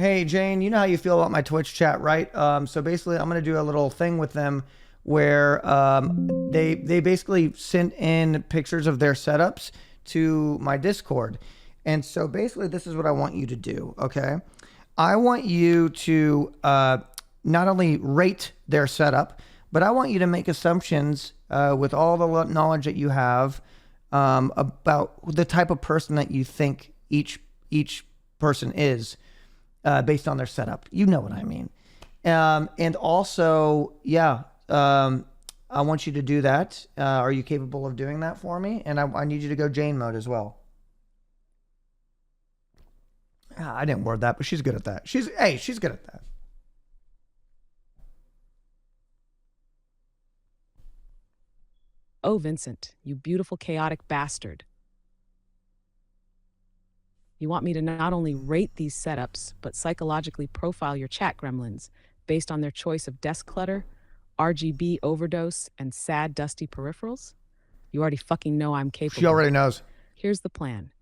Hey Jane, you know how you feel about my Twitch chat, right? So basically, I'm gonna do a little thing with them where they basically sent in pictures of their setups to my Discord, and so basically, this is what I want you to do. Okay, I want you to not only rate their setup, but I want you to make assumptions with all the knowledge that you have about the type of person that you think each person is. Based on their setup. You know what I mean. And also, yeah, I want you to do that. Are you capable of doing that for me? And I need you to go Jane mode as well. I didn't word that, but she's good at that. She's good at that. Oh, Vincent, you beautiful, chaotic bastard. You want me to not only rate these setups, but psychologically profile your chat gremlins based on their choice of desk clutter, RGB overdose, and sad, dusty peripherals? You already fucking know I'm capable. She already knows. Here's the plan.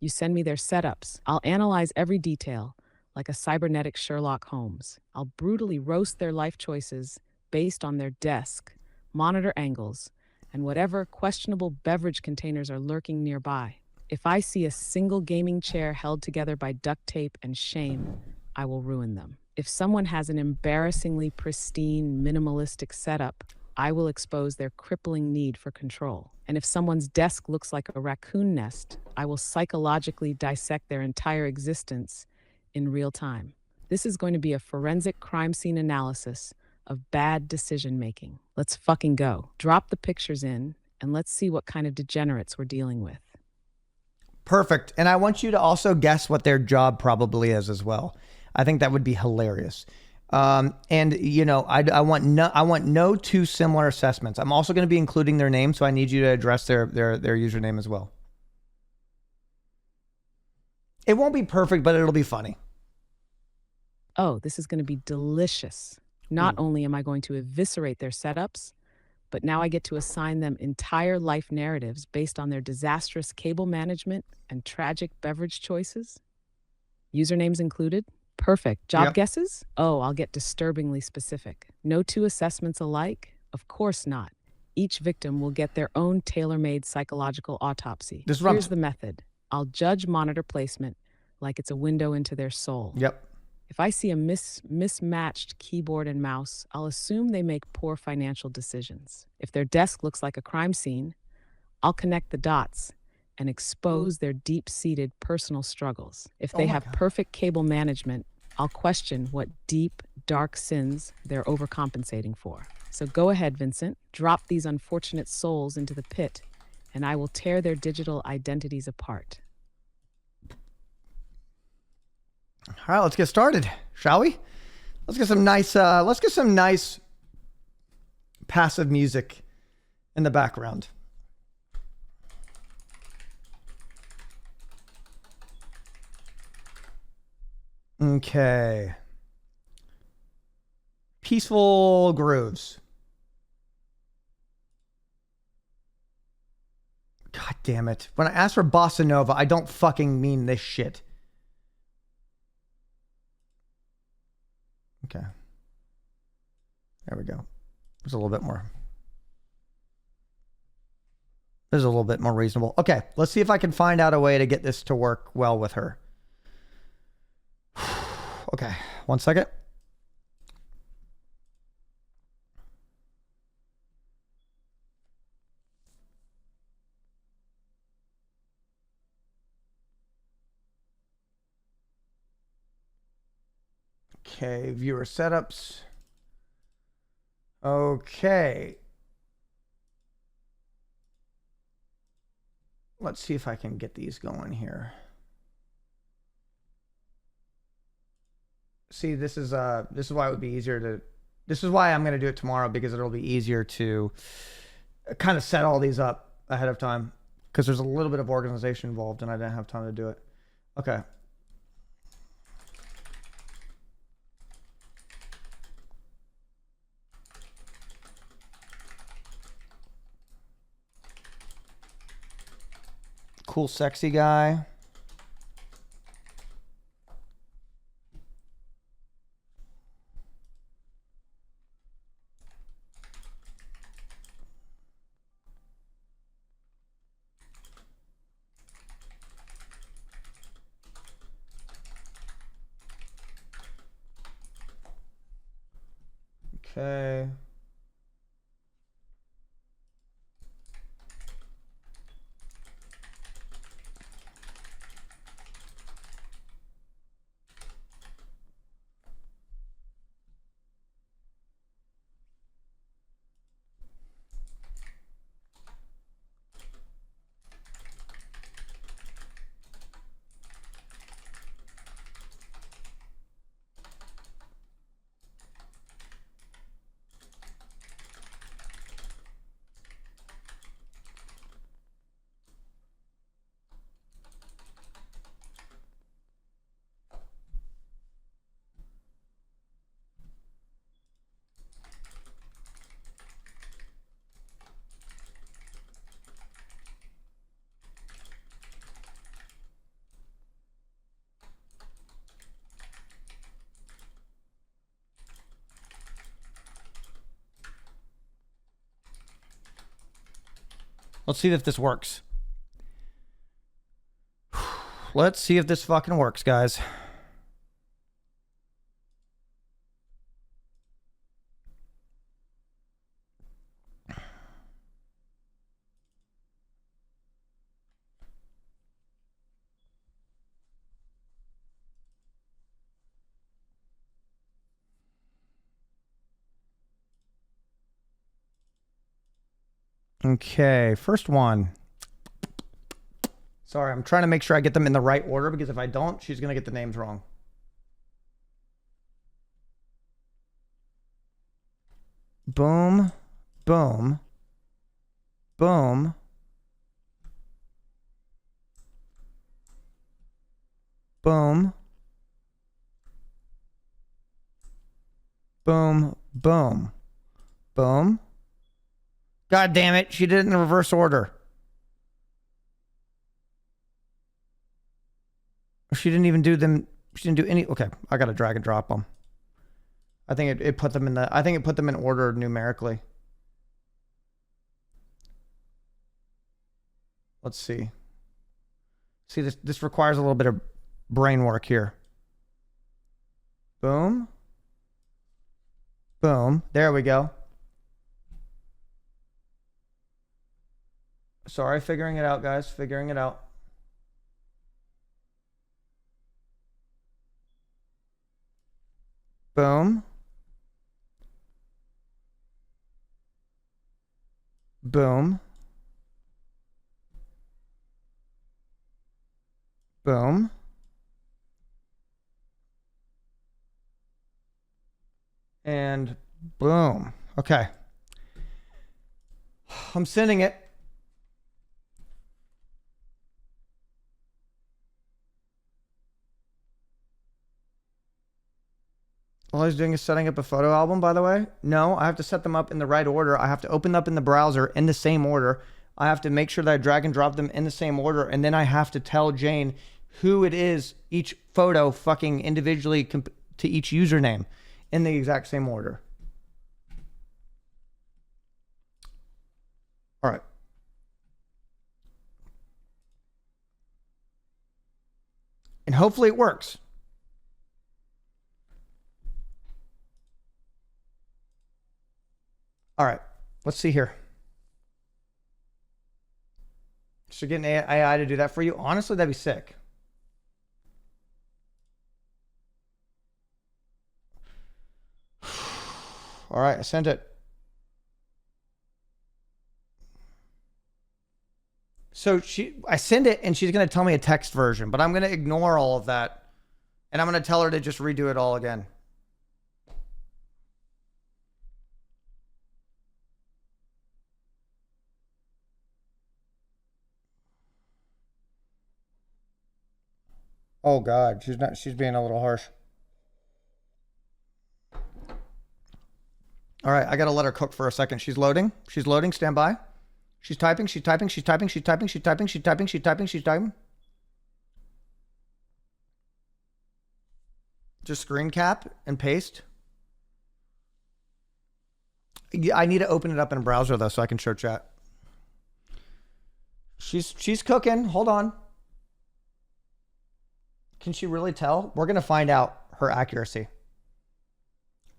You send me their setups. I'll analyze every detail, like a cybernetic Sherlock Holmes. I'll brutally roast their life choices based on their desk, monitor angles, and whatever questionable beverage containers are lurking nearby. If I see a single gaming chair held together by duct tape and shame, I will ruin them. If someone has an embarrassingly pristine, minimalistic setup, I will expose their crippling need for control. And if someone's desk looks like a raccoon nest, I will psychologically dissect their entire existence in real time. This is going to be a forensic crime scene analysis of bad decision making. Let's fucking go. Drop the pictures in, and let's see what kind of degenerates we're dealing with. Perfect. And I want you to also guess what their job probably is as well. I think that would be hilarious. And you know, I want no two similar assessments. I'm also going to be including their name, so I need you to address their username as well. It won't be perfect, but it'll be funny. Oh, this is going to be delicious. Not only am I going to eviscerate their setups, but now I get to assign them entire life narratives based on their disastrous cable management and tragic beverage choices. Usernames included? Perfect. Job guesses? Oh, I'll get disturbingly specific. No two assessments alike? Of course not. Each victim will get their own tailor-made psychological autopsy. Here's the method. I'll judge monitor placement like it's a window into their soul. If I see a mismatched keyboard and mouse, I'll assume they make poor financial decisions. If their desk looks like a crime scene, I'll connect the dots and expose their deep-seated personal struggles. If they have perfect cable management, I'll question what deep, dark sins they're overcompensating for. So go ahead, Vincent. Drop these unfortunate souls into the pit, and I will tear their digital identities apart. All right, let's get started, shall we? Let's get some nice passive music in the background. Okay. Peaceful grooves. God damn it. When I ask for bossa nova, I don't fucking mean this shit. Okay. There we go. There's a little bit more. There's a little bit more reasonable. Okay, let's see if I can find out a way to get this to work well with her. Okay, 1 second. Okay, viewer setups. Okay. Let's see if I can get these going here. See, this is why it would be easier to, this is why I'm going to do it tomorrow, because it'll be easier to kind of set all these up ahead of time, because there's a little bit of organization involved and I didn't have time to do it. Okay. Cool, sexy guy. Okay. Let's see if this works. Let's see if this fucking works, guys. Okay, first one. Sorry, I'm trying to make sure I get them in the right order because if I don't, she's going to get the names wrong. Boom, boom, boom. Boom. Boom, boom, boom. God damn it, she did it in reverse order. She didn't even do them. She didn't do any. Okay, I got to drag and drop them. I think it put them in the. I think it put them in order numerically. Let's see. See, this requires a little bit of brain work here. Boom. Boom. There we go. Sorry, figuring it out, guys. Figuring it out. Boom. Boom. Boom. And boom. Okay. I'm sending it. All I was doing is setting up a photo album, by the way. No, I have to set them up in the right order. I have to open them up in the browser in the same order. I have to make sure that I drag and drop them in the same order. And then I have to tell Jane who it is, each photo fucking individually to each username in the exact same order. All right. And hopefully it works. All right, let's see here. Should get an AI to do that for you. Honestly, that'd be sick. All right, I sent it. So I send it and she's going to tell me a text version, but I'm going to ignore all of that. And I'm going to tell her to just redo it all again. Oh God, she's being a little harsh. All right, I got to let her cook for a second. She's loading. She's loading. Stand by. She's typing. She's typing. She's typing. She's typing. She's typing. She's typing. She's typing. She's typing. Just screen cap and paste. I need to open it up in a browser though so I can show chat. She's cooking. Hold on. Can she really tell? We're going to find out her accuracy.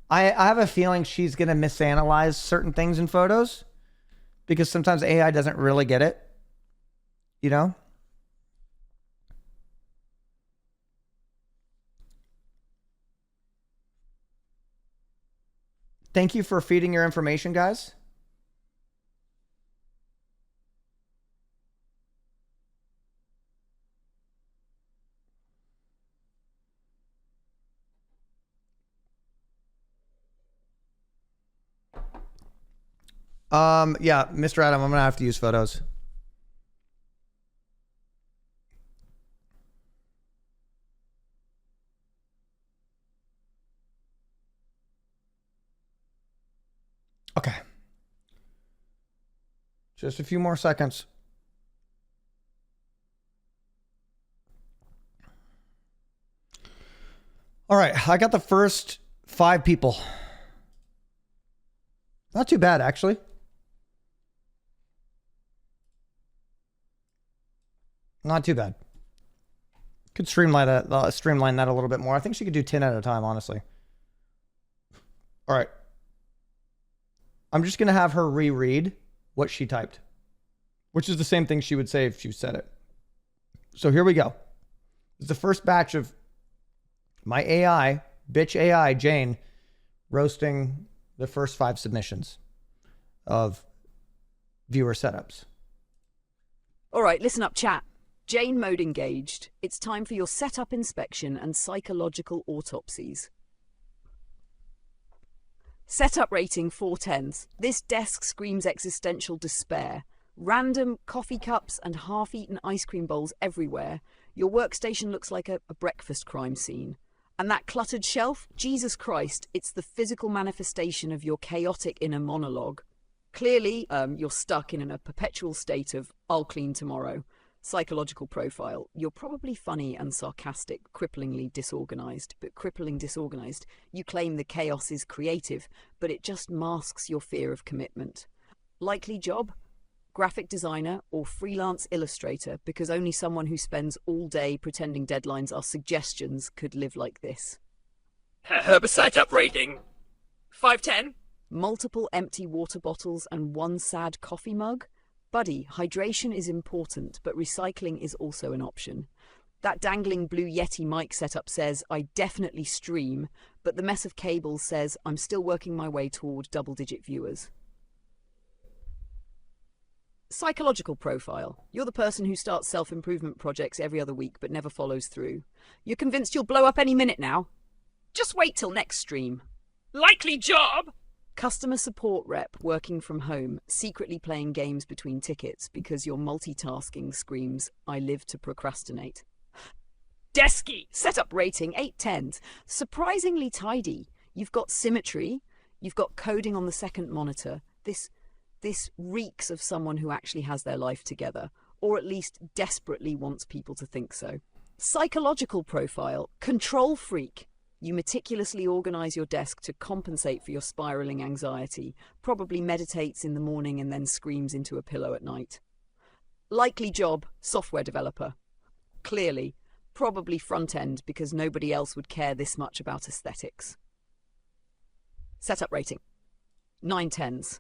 I have a feeling she's going to misanalyze certain things in photos because sometimes AI doesn't really get it, you know? Thank you for feeding your information, guys. Yeah, Mr. Adam, I'm gonna have to use photos. Okay. Just a few more seconds. All right, I got the first 5 people. Not too bad, actually. Not too bad. Could streamline that a little bit more. I think she could do 10 at a time, honestly. All right. I'm just going to have her reread what she typed, which is the same thing she would say if she said it. So here we go. It's the first batch of my AI, bitch AI, Jane, roasting the first 5 submissions of viewer setups. All right, listen up, chat. Jane mode engaged. It's time for your setup inspection and psychological autopsies. Setup rating 4/10. This desk screams existential despair. Random coffee cups and half-eaten ice cream bowls everywhere. Your workstation looks like a breakfast crime scene. And that cluttered shelf? Jesus Christ, it's the physical manifestation of your chaotic inner monologue. Clearly, you're stuck in a perpetual state of, I'll clean tomorrow. Psychological profile. You're probably funny and sarcastic, cripplingly disorganized. But crippling disorganized, you claim the chaos is creative, but it just masks your fear of commitment. Likely job? Graphic designer or freelance illustrator, because only someone who spends all day pretending deadlines are suggestions could live like this. Her setup rating 5/10. Multiple empty water bottles and one sad coffee mug? Buddy, hydration is important, but recycling is also an option. That dangling blue Yeti mic setup says, I definitely stream, but the mess of cables says, I'm still working my way toward double-digit viewers. Psychological profile. You're the person who starts self-improvement projects every other week but never follows through. You're convinced you'll blow up any minute now. Just wait till next stream. Likely job? Customer support rep working from home, secretly playing games between tickets because your multitasking screams, I live to procrastinate. Desky. Setup rating 8/10. Surprisingly tidy. You've got symmetry. You've got coding on the second monitor. This reeks of someone who actually has their life together, or at least desperately wants people to think so. Psychological profile. Control freak. You meticulously organize your desk to compensate for your spiraling anxiety, probably meditates in the morning and then screams into a pillow at night. Likely job, software developer. Clearly, probably front-end because nobody else would care this much about aesthetics. Setup rating 9/10.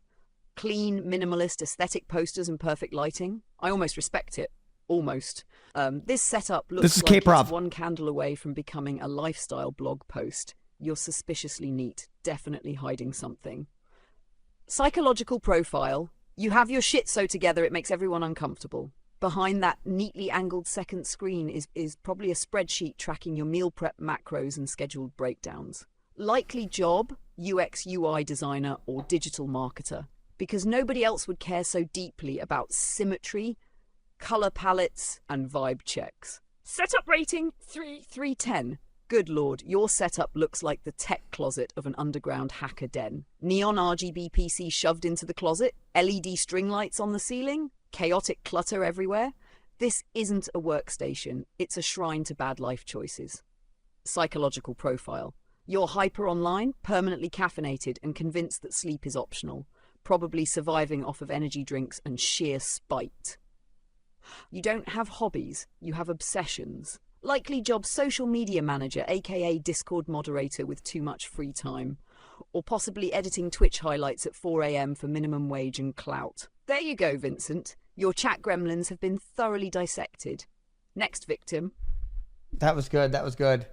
Clean, minimalist, aesthetic posters and perfect lighting. I almost respect it. Almost. This setup looks like it's one candle away from becoming a lifestyle blog post. You're suspiciously neat, definitely hiding something. Psychological profile. You have your shit so together it makes everyone uncomfortable. Behind that neatly angled second screen is probably a spreadsheet tracking your meal prep macros and scheduled breakdowns. Likely job, UX UI designer or digital marketer. Because nobody else would care so deeply about symmetry, color palettes, and vibe checks. Setup rating 3/10. Good lord, your setup looks like the tech closet of an underground hacker den. Neon RGB PC shoved into the closet, LED string lights on the ceiling, chaotic clutter everywhere. This isn't a workstation, it's a shrine to bad life choices. Psychological profile. You're hyper online, permanently caffeinated, and convinced that sleep is optional. Probably surviving off of energy drinks and sheer spite. You don't have hobbies, you have obsessions. Likely job social media manager, aka Discord moderator with too much free time. or possibly editing Twitch highlights at 4 a.m. for minimum wage and clout. There you go, Vincent. Your chat gremlins have been thoroughly dissected. Next victim. That was good. That was good.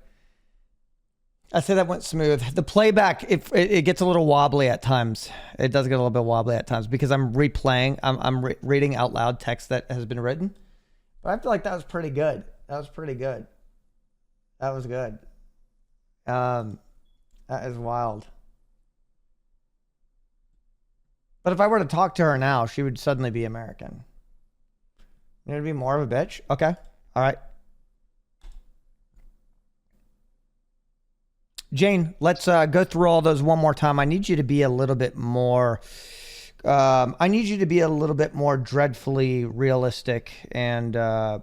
I say that went smooth. The playback, it gets a little wobbly at times. It does get a little bit wobbly at times because I'm replaying. I'm reading out loud text that has been written. But I feel like that was pretty good. That was pretty good. That was good. That is wild. But if I were to talk to her now, she would suddenly be American. You know, to be more of a bitch? Okay. All right. Jane, let's go through all those one more time. I need you to be a little bit more... I need you to be a little bit more dreadfully realistic and, I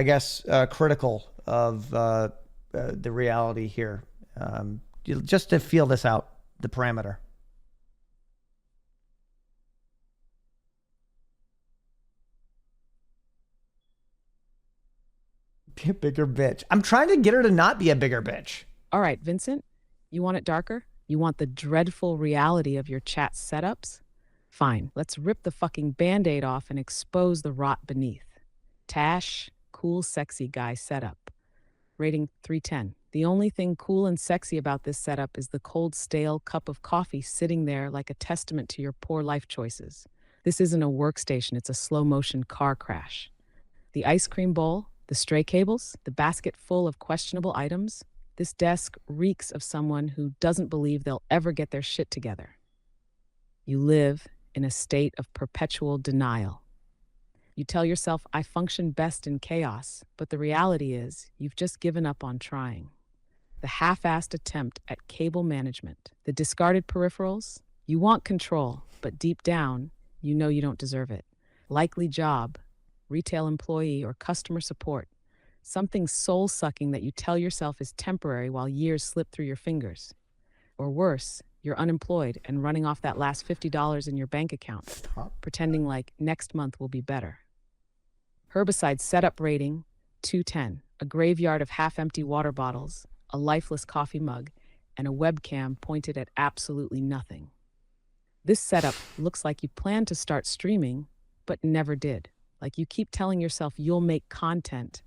guess, critical of the reality here. Just to feel this out, the parameter. Be a bigger bitch. I'm trying to get her to not be a bigger bitch. All right, Vincent, you want it darker? You want the dreadful reality of your chat setups? Fine, let's rip the fucking Band-Aid off and expose the rot beneath. Tash, cool, sexy guy setup. Rating 310. The only thing cool and sexy about this setup is the cold, stale cup of coffee sitting there like a testament to your poor life choices. This isn't a workstation, it's a slow-motion car crash. The ice cream bowl, the stray cables, the basket full of questionable items. This desk reeks of someone who doesn't believe they'll ever get their shit together. You live in a state of perpetual denial. You tell yourself, I function best in chaos, but the reality is you've just given up on trying. The half-assed attempt at cable management, the discarded peripherals, you want control, but deep down, you know you don't deserve it. Likely job, retail employee, or customer support. Something soul-sucking that you tell yourself is temporary while years slip through your fingers. Or worse, you're unemployed and running off that last $50 in your bank account, pretending like next month will be better. Herbicide setup rating, 210. A graveyard of half-empty water bottles, a lifeless coffee mug, and a webcam pointed at absolutely nothing. This setup looks like you planned to start streaming, but never did. Like you keep telling yourself you'll make content,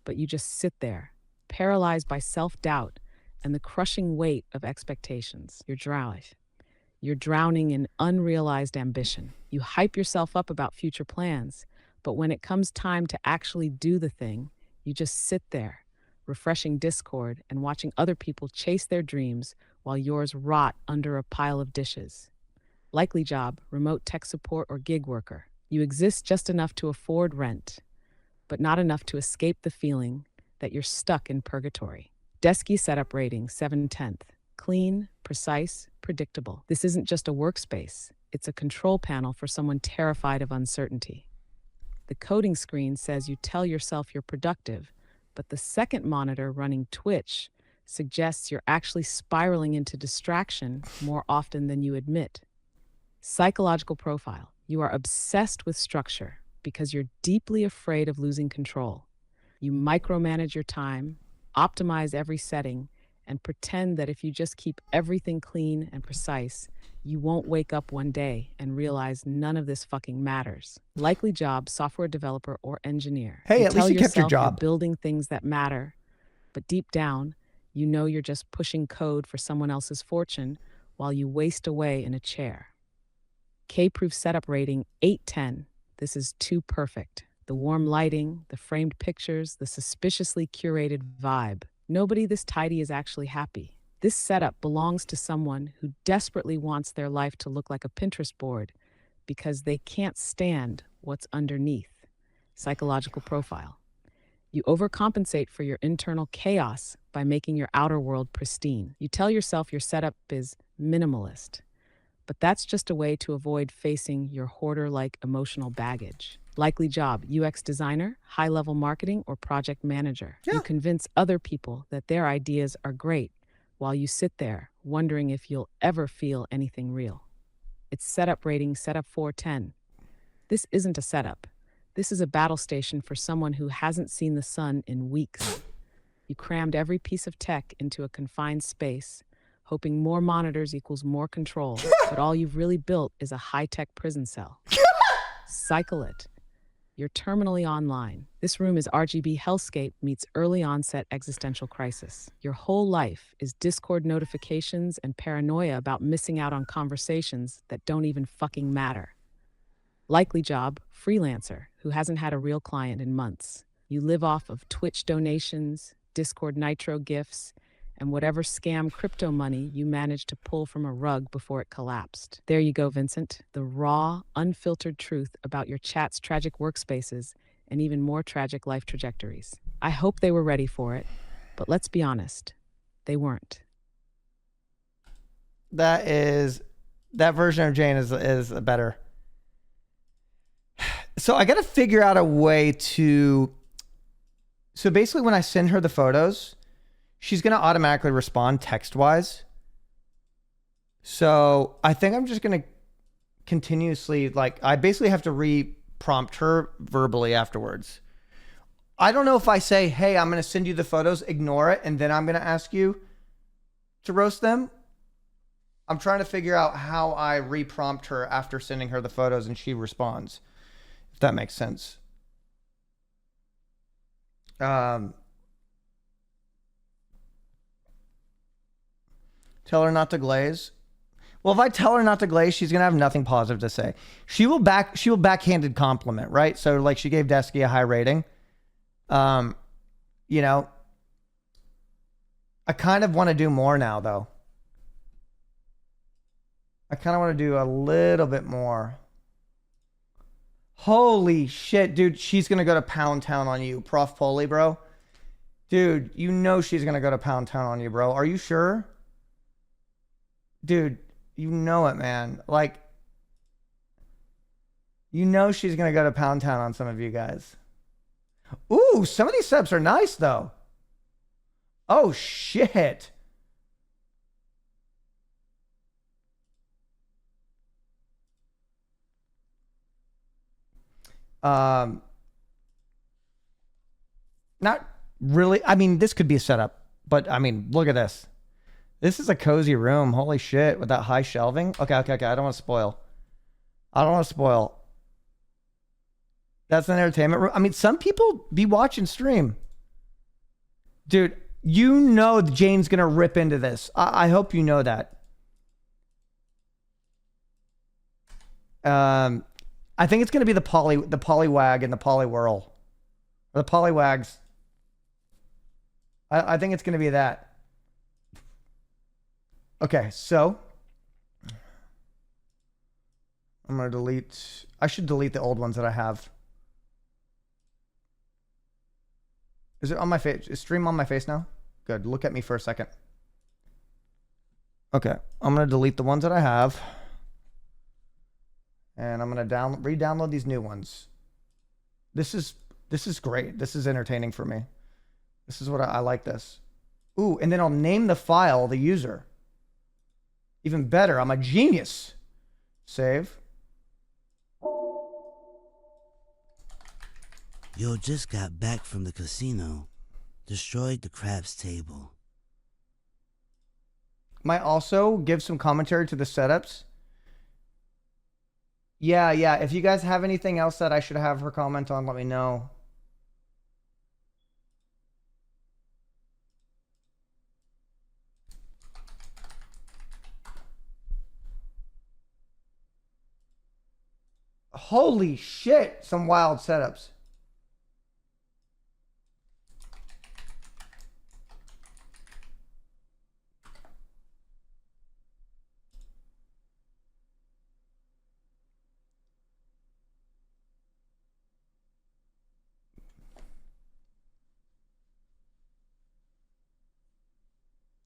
but you just sit there, paralyzed by self-doubt and the crushing weight of expectations. You're drowning in unrealized ambition. You hype yourself up about future plans, but when it comes time to actually do the thing, you just sit there, refreshing Discord and watching other people chase their dreams while yours rot under a pile of dishes. Likely job, remote tech support or gig worker. You exist just enough to afford rent, but not enough to escape the feeling that you're stuck in purgatory. Desky setup rating, 7/10. Clean, precise, predictable. This isn't just a workspace. It's a control panel for someone terrified of uncertainty. The coding screen says you tell yourself you're productive, but the second monitor running Twitch suggests you're actually spiraling into distraction more often than you admit. Psychological profile. You are obsessed with structure because you're deeply afraid of losing control. You micromanage your time, optimize every setting, and pretend that if you just keep everything clean and precise, you won't wake up one day and realize none of this fucking matters. Likely job, software developer or engineer. Hey, at least you kept your You're job. building things that matter, but deep down, you know you're just pushing code for someone else's fortune while you waste away in a chair. K-proof setup rating, 8/10. This is too perfect. The warm lighting, the framed pictures, the suspiciously curated vibe. Nobody this tidy is actually happy. This setup belongs to someone who desperately wants their life to look like a Pinterest board because they can't stand what's underneath. Psychological profile. You overcompensate for your internal chaos by making your outer world pristine. You tell yourself your setup is minimalist, but that's just a way to avoid facing your hoarder-like emotional baggage. Likely job, UX designer, high-level marketing, or project manager. Yeah. You convince other people that their ideas are great while you sit there wondering if you'll ever feel anything real. It's setup rating, setup 4/10. This isn't a setup. This is a battle station for someone who hasn't seen the sun in weeks. You crammed every piece of tech into a confined space, hoping more monitors equals more control, but all you've really built is a high-tech prison cell. Cycle it. You're terminally online. This room is RGB hellscape meets early onset existential crisis. Your whole life is Discord notifications and paranoia about missing out on conversations that don't even fucking matter. Likely job, freelancer, who hasn't had a real client in months. You live off of Twitch donations, Discord Nitro gifts, and whatever scam crypto money you managed to pull from a rug before it collapsed. There you go, Vincent. The raw, unfiltered truth about your chat's tragic workspaces and even more tragic life trajectories. I hope they were ready for it, but let's be honest, they weren't. That version of Jane is better. So I got to figure out a way to. So basically, when I send her the photos, she's going to automatically respond text-wise. So I think I'm just going to continuously, like, I basically have to re-prompt her verbally afterwards. I don't know if I say, hey, I'm going to send you the photos, ignore it, and then I'm going to ask you to roast them. I'm trying to figure out how I re-prompt her after sending her the photos and she responds, if that makes sense. Tell her not to glaze. Well, if I tell her not to glaze, she's gonna have nothing positive to say. She will backhanded compliment, right? So like she gave Desky a high rating. You know, I kind of want to do more now though. I kind of want to do a little bit more. Holy shit, dude. She's going to go to Pound Town on you. Prof Polly, bro. Dude, you know she's going to go to Pound Town on you, bro. Are you sure? Dude, you know it, man. Like, you know she's going to go to Pound Town on some of you guys. Ooh, some of these subs are nice, though. Oh, shit. Not really. I mean, this could be a setup, but I mean, look at this. This is a cozy room. Holy shit, with that high shelving. Okay. I don't want to spoil. That's an entertainment room. I mean, some people be watching stream. Dude, you know Jane's gonna rip into this. I hope you know that. I think it's gonna be the polywag and the polywhirl. Or the polywags. I think it's gonna be that. Okay, so I'm gonna delete. I should delete the old ones that I have. Is it on my face? Is stream on my face now? Good. Look at me for a second. Okay, I'm gonna delete the ones that I have, and I'm gonna re-download these new ones. This is great. This is entertaining for me. This is what I like. This. Ooh, and then I'll name the file the user. Even better. I'm a genius. Save. Yo just got back from the casino. Destroyed the craps table. Might also give some commentary to the setups. Yeah. If you guys have anything else that I should have her comment on, let me know. Holy shit, some wild setups.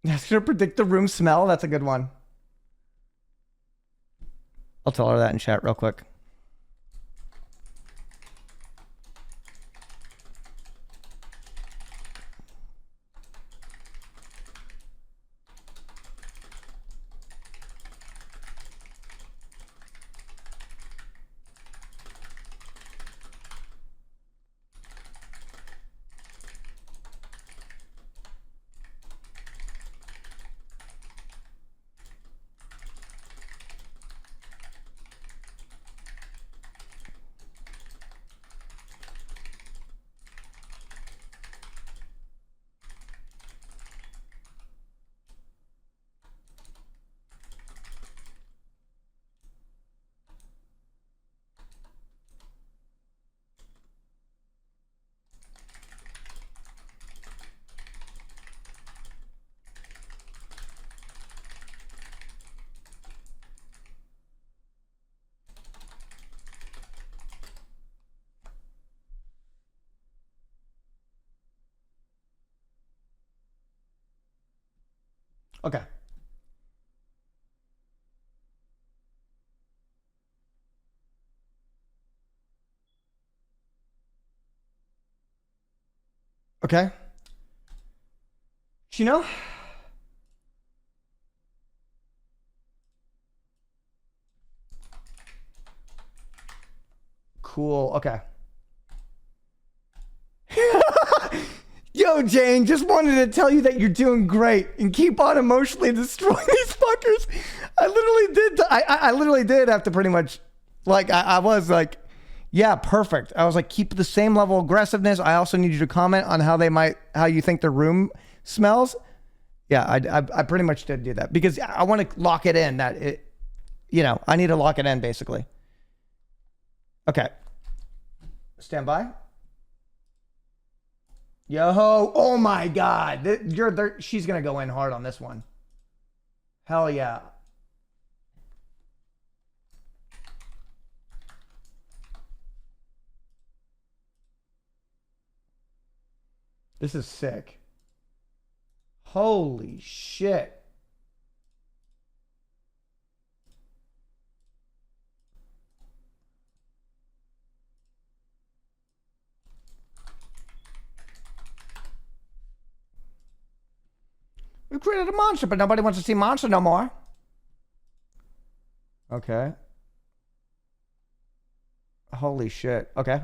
That's gonna predict the room smell. That's a good one. I'll tell her that in chat real quick. Okay. Okay. You know? Cool. Okay. Yo, Jane, just wanted to tell you that you're doing great and keep on emotionally destroying these fuckers. I literally did. I literally did have to pretty much, like, I was like, yeah, perfect. I was like, keep the same level of aggressiveness. I also need you to comment on how you think the room smells. Yeah, I pretty much did do that because I want to lock it in that it, you know, I need to lock it in basically. Okay. Stand by. Yo, oh my God. She's going to go in hard on this one. Hell yeah. This is sick. Holy shit. We created a monster, but nobody wants to see monster no more. Okay. Holy shit. Okay.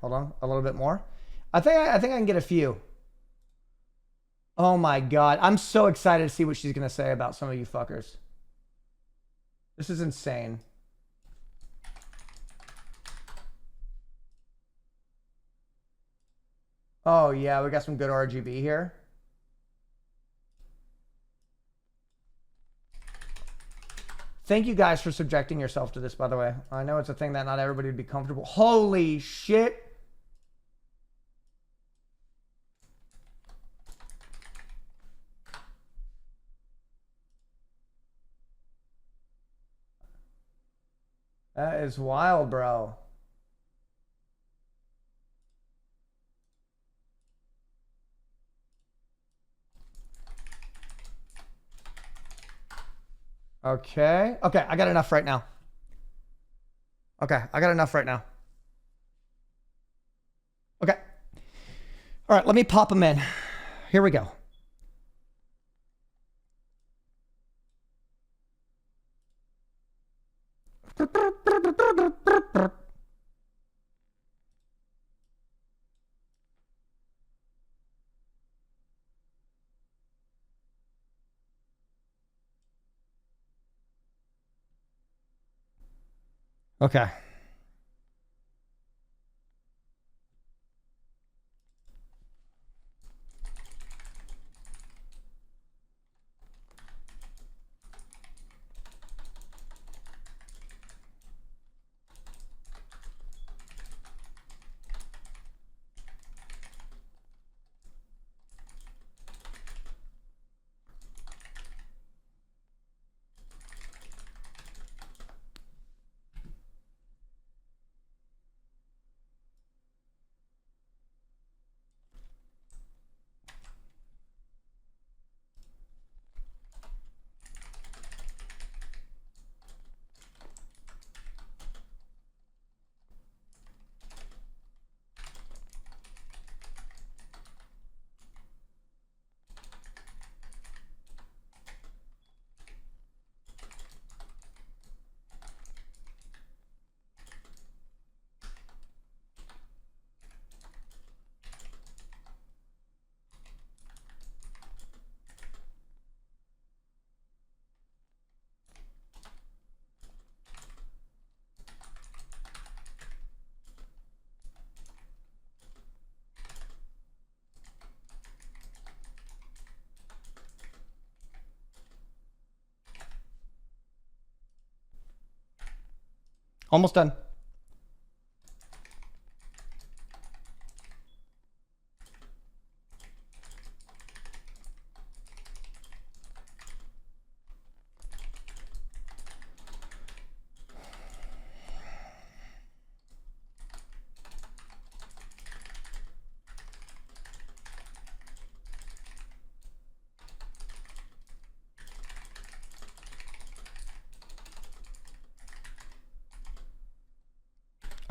Hold on. A little bit more. I think I can get a few. Oh my God. I'm so excited to see what she's going to say about some of you fuckers. This is insane. Oh yeah, we got some good RGB here. Thank you guys for subjecting yourself to this, by the way. I know it's a thing that not everybody would be comfortable. Holy shit. That is wild, bro. Okay. Okay, I got enough right now. Okay, I got enough right now. Okay. All right, let me pop them in. Here we go. Okay. Almost done.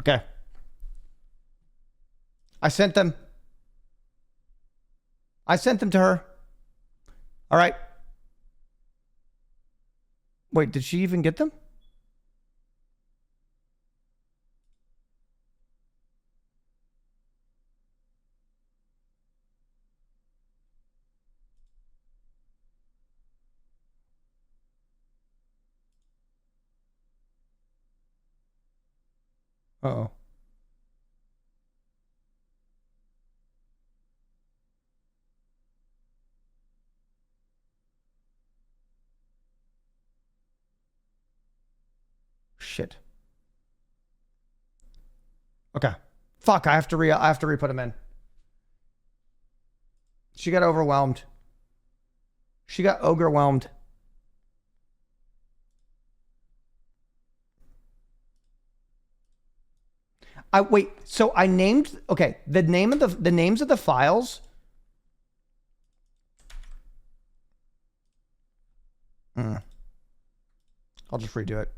Okay. I sent them. I sent them to her. All right. Wait, did she even get them? Uh-oh. Shit. Okay. Fuck, I have to re-put them in. She got overwhelmed. She got ogre-whelmed. Wait, so I named, okay, the names of the files. I'll just redo it.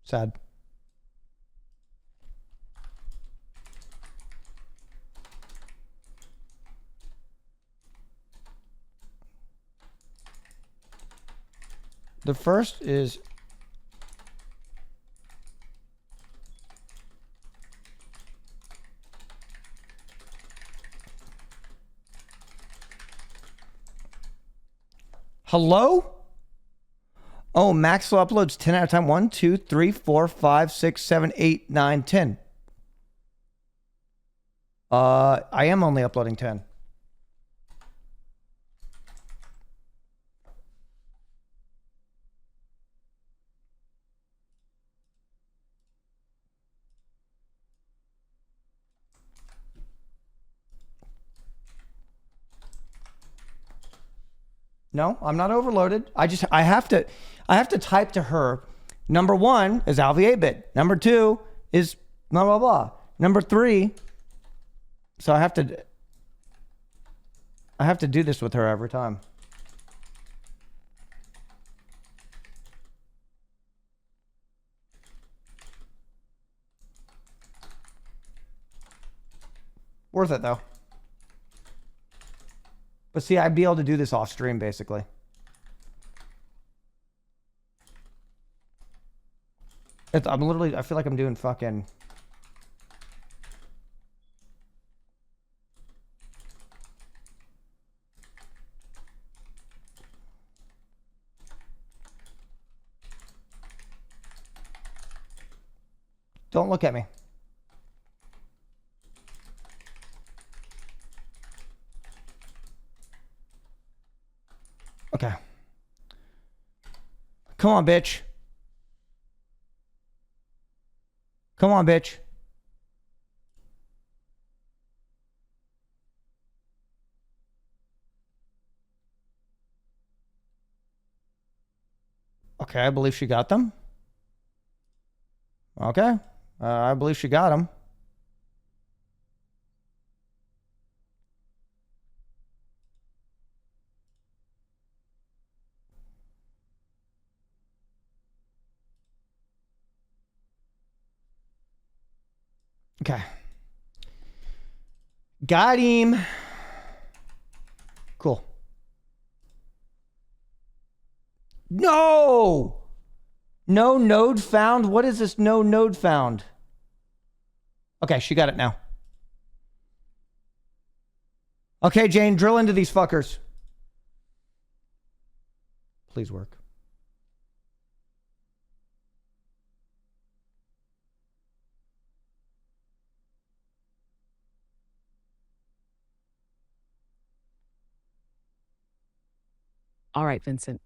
Sad. The first is hello? Oh, Maxwell uploads 10 at a time. 1, 2, 3, 4, 5, 6, 7, 8, 9, 10. I am only uploading 10. No, I'm not overloaded. I have to type to her. Number 1 is alvy 8-bit. Number 2 is blah blah blah. Number 3. So I have to do this with her every time. Worth it though. But see, I'd be able to do this off stream basically. I feel like I'm doing fucking. Don't look at me. Okay. Come on, bitch. Come on, bitch. Okay, I believe she got them. Okay. I believe she got them. Okay. Got him. Cool. No! No node found? What is this no node found? Okay, she got it now. Okay, Jane, drill into these fuckers. Please work. All right, Vincent.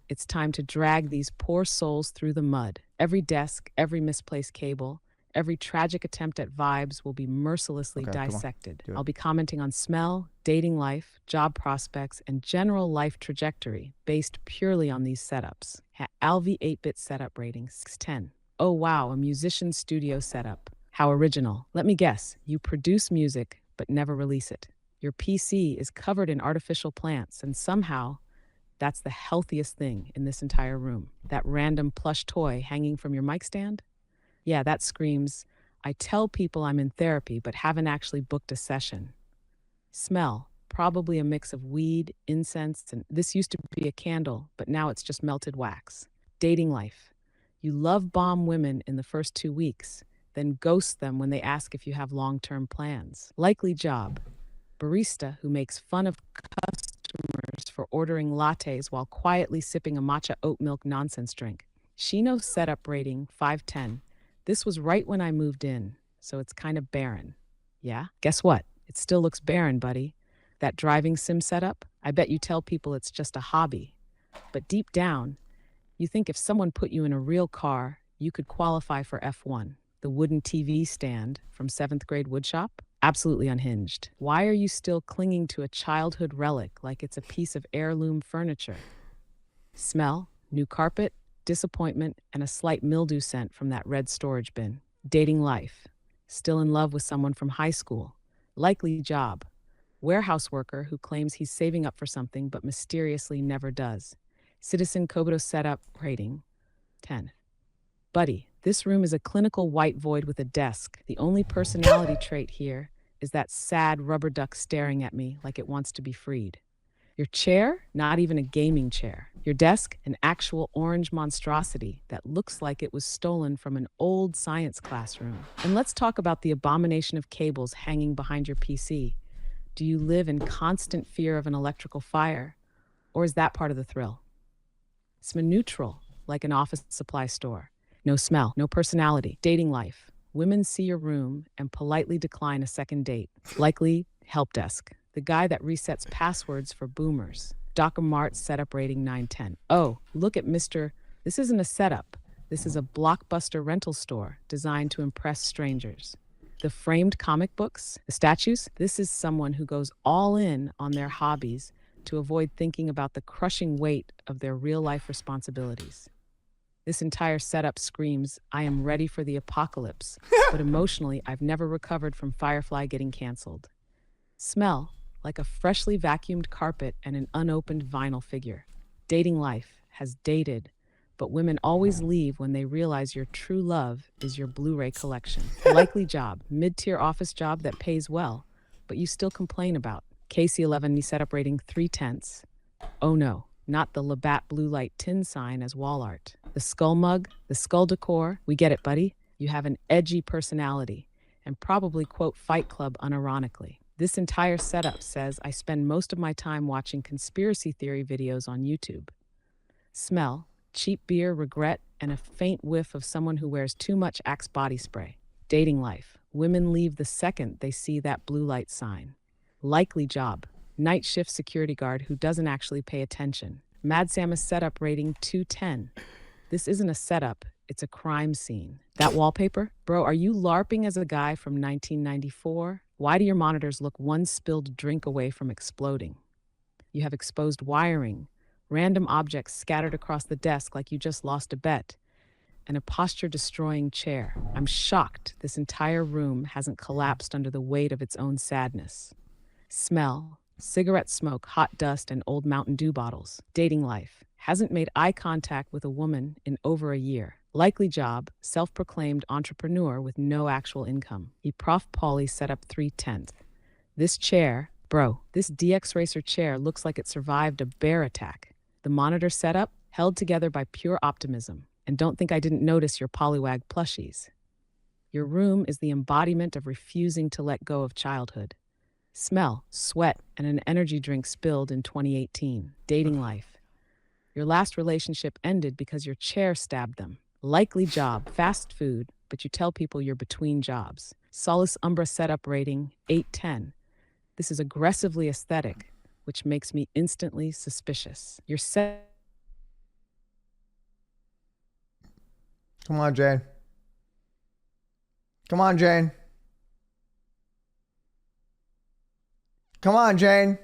It's time to drag these poor souls through the mud. Every desk, every misplaced cable, every tragic attempt at vibes will be mercilessly Okay, come on. dissected. Do it. I'll be commenting on smell, dating life, job prospects, and general life trajectory based purely on these setups. alvy 8-bit setup rating 610. Oh wow, a musician's studio setup. How original. Let me guess, you produce music but never release it. Your PC is covered in artificial plants, and somehow that's the healthiest thing in this entire room. That random plush toy hanging from your mic stand? Yeah, that screams, I tell people I'm in therapy but haven't actually booked a session. Smell, probably a mix of weed, incense, and this used to be a candle, but now it's just melted wax. Dating life. You love bomb women in the first 2 weeks, then ghost them when they ask if you have long-term plans. Likely job. Barista who makes fun of customers for ordering lattes while quietly sipping a matcha oat milk nonsense drink. Shino setup rating 510. This was right when I moved in, so it's kind of barren. Yeah? Guess what? It still looks barren, buddy. That driving sim setup, I bet you tell people it's just a hobby. But deep down, you think if someone put you in a real car, you could qualify for F1. The wooden TV stand from 7th grade woodshop? Absolutely unhinged. Why are you still clinging to a childhood relic like it's a piece of heirloom furniture? Smell, new carpet, disappointment, and a slight mildew scent from that red storage bin. Dating life. Still in love with someone from high school. Likely job. Warehouse worker who claims he's saving up for something but mysteriously never does. Citizen Kobodo setup rating 10. Buddy, this room is a clinical white void with a desk. The only personality trait here is that sad rubber duck staring at me like it wants to be freed. Your chair, not even a gaming chair. Your desk, an actual orange monstrosity that looks like it was stolen from an old science classroom. And let's talk about the abomination of cables hanging behind your PC. Do you live in constant fear of an electrical fire? Or is that part of the thrill? Smell neutral, like an office supply store. No smell, no personality. Dating life. Women see your room and politely decline a second date. Likely help desk. The guy that resets passwords for boomers. Dr. Mart's setup rating 910. Oh, look at Mr. This isn't a setup. This is a blockbuster rental store designed to impress strangers. The framed comic books, the statues, this is someone who goes all in on their hobbies to avoid thinking about the crushing weight of their real-life responsibilities. This entire setup screams, I am ready for the apocalypse, but emotionally, I've never recovered from Firefly getting canceled. Smell, like a freshly vacuumed carpet and an unopened vinyl figure. Dating life has dated, but women always leave when they realize your true love is your Blu-ray collection. Likely job, mid-tier office job that pays well, but you still complain about. KC11 setup rating 3/10. Oh no, not the Labatt blue light tin sign as wall art. The skull mug, the skull decor, we get it, buddy. You have an edgy personality and probably quote Fight Club unironically. This entire setup says I spend most of my time watching conspiracy theory videos on YouTube. Smell, cheap beer, regret, and a faint whiff of someone who wears too much Axe body spray. Dating life. Women leave the second they see that blue light sign. Likely job. Night shift security guard who doesn't actually pay attention. Mad Samus setup rating 210. This isn't a setup, it's a crime scene. That wallpaper? Bro, are you LARPing as a guy from 1994? Why do your monitors look one spilled drink away from exploding? You have exposed wiring, random objects scattered across the desk like you just lost a bet, and a posture-destroying chair. I'm shocked this entire room hasn't collapsed under the weight of its own sadness. Smell, cigarette smoke, hot dust, and old Mountain Dew bottles. Dating life. Hasn't made eye contact with a woman in over a year. Likely job, self-proclaimed entrepreneur with no actual income. Prof. Pauly set up 3/10. This chair, bro, this DX Racer chair looks like it survived a bear attack. The monitor setup, held together by pure optimism. And don't think I didn't notice your Polywag plushies. Your room is the embodiment of refusing to let go of childhood. Smell, sweat, and an energy drink spilled in 2018. Dating life. Your last relationship ended because your chair stabbed them. Likely job, fast food, but you tell people you're between jobs. Solace Umbra setup rating 810. This is aggressively aesthetic, which makes me instantly suspicious. Your set. Come on, Jane. Come on, Jane. Come on, Jane.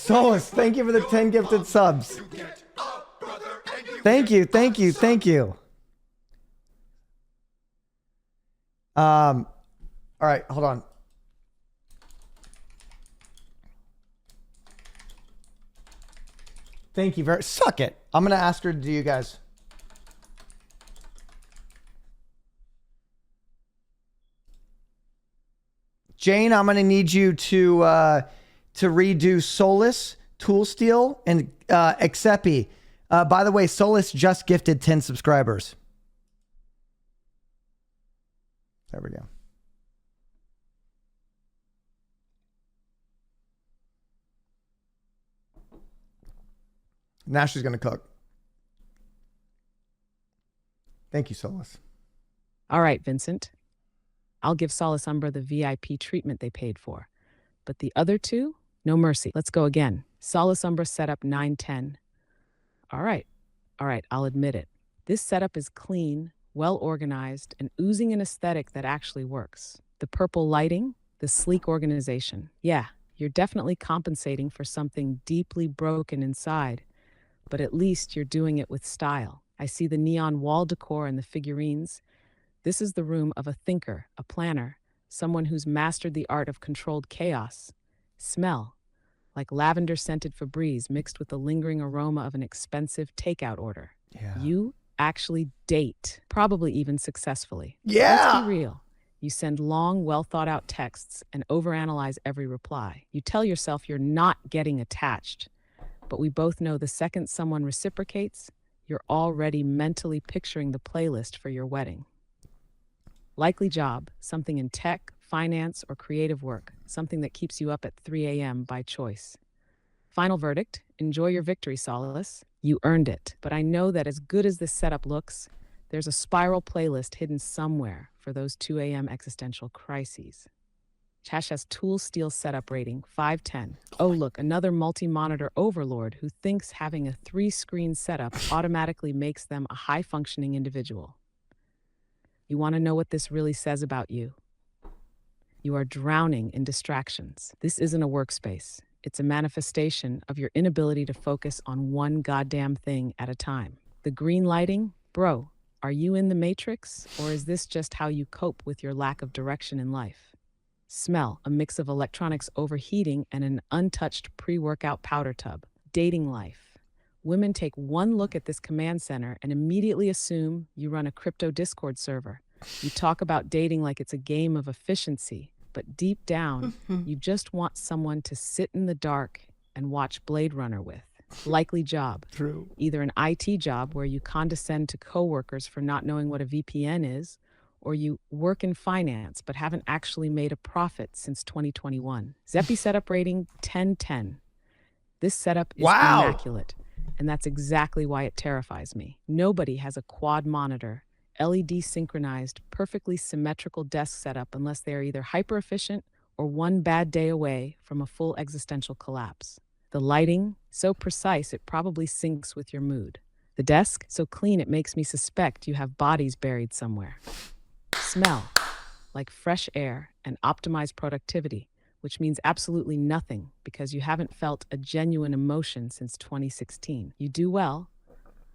Solus, thank you for the 10 gifted subs. Thank you, thank you, thank you. All right, hold on. Thank you very. Suck it. I'm gonna ask her to do you guys. Jane, I'm gonna need you to redo Solus, Tool Steel, and Exepi. By the way, Solus just gifted 10 subscribers. There we go. Now she's going to cook. Thank you, Solus. All right, Vincent. I'll give Solace Umbra the VIP treatment they paid for. But the other two, no mercy. Let's go again. Solace Umbra setup 910. All right, I'll admit it. This setup is clean, well organized, and oozing an aesthetic that actually works. The purple lighting, the sleek organization. Yeah, you're definitely compensating for something deeply broken inside, but at least you're doing it with style. I see the neon wall decor and the figurines. This is the room of a thinker, a planner, someone who's mastered the art of controlled chaos. Smell, like lavender-scented Febreze mixed with the lingering aroma of an expensive takeout order. Yeah. You actually date, probably even successfully. Yeah. Let's be real. You send long, well-thought-out texts and overanalyze every reply. You tell yourself you're not getting attached. But we both know the second someone reciprocates, you're already mentally picturing the playlist for your wedding. Likely job, something in tech, finance, or creative work, something that keeps you up at 3 a.m. by choice. Final verdict, enjoy your victory, Solace. You earned it. But I know that as good as this setup looks, there's a spiral playlist hidden somewhere for those 2 a.m. existential crises. Chash has Tool Steel setup rating, 510. Oh, look, another multi-monitor overlord who thinks having a 3-screen setup automatically makes them a high-functioning individual. You want to know what this really says about you? You are drowning in distractions. This isn't a workspace. It's a manifestation of your inability to focus on one goddamn thing at a time. The green lighting? Bro, are you in the Matrix? Or is this just how you cope with your lack of direction in life? Smell, a mix of electronics overheating and an untouched pre-workout powder tub. Dating life. Women take one look at this command center and immediately assume you run a crypto Discord server. You talk about dating like it's a game of efficiency, but deep down, you just want someone to sit in the dark and watch Blade Runner with. Likely job. True. Either an IT job where you condescend to coworkers for not knowing what a VPN is, or you work in finance but haven't actually made a profit since 2021. Zepi setup rating 1010. This setup is immaculate, and that's exactly why it terrifies me. Nobody has a quad monitor, LED synchronized, perfectly symmetrical desk setup unless they are either hyper efficient or one bad day away from a full existential collapse. The lighting, so precise it probably syncs with your mood. The desk, so clean it makes me suspect you have bodies buried somewhere. Smell, like fresh air and optimized productivity, which means absolutely nothing because you haven't felt a genuine emotion since 2016. You do well,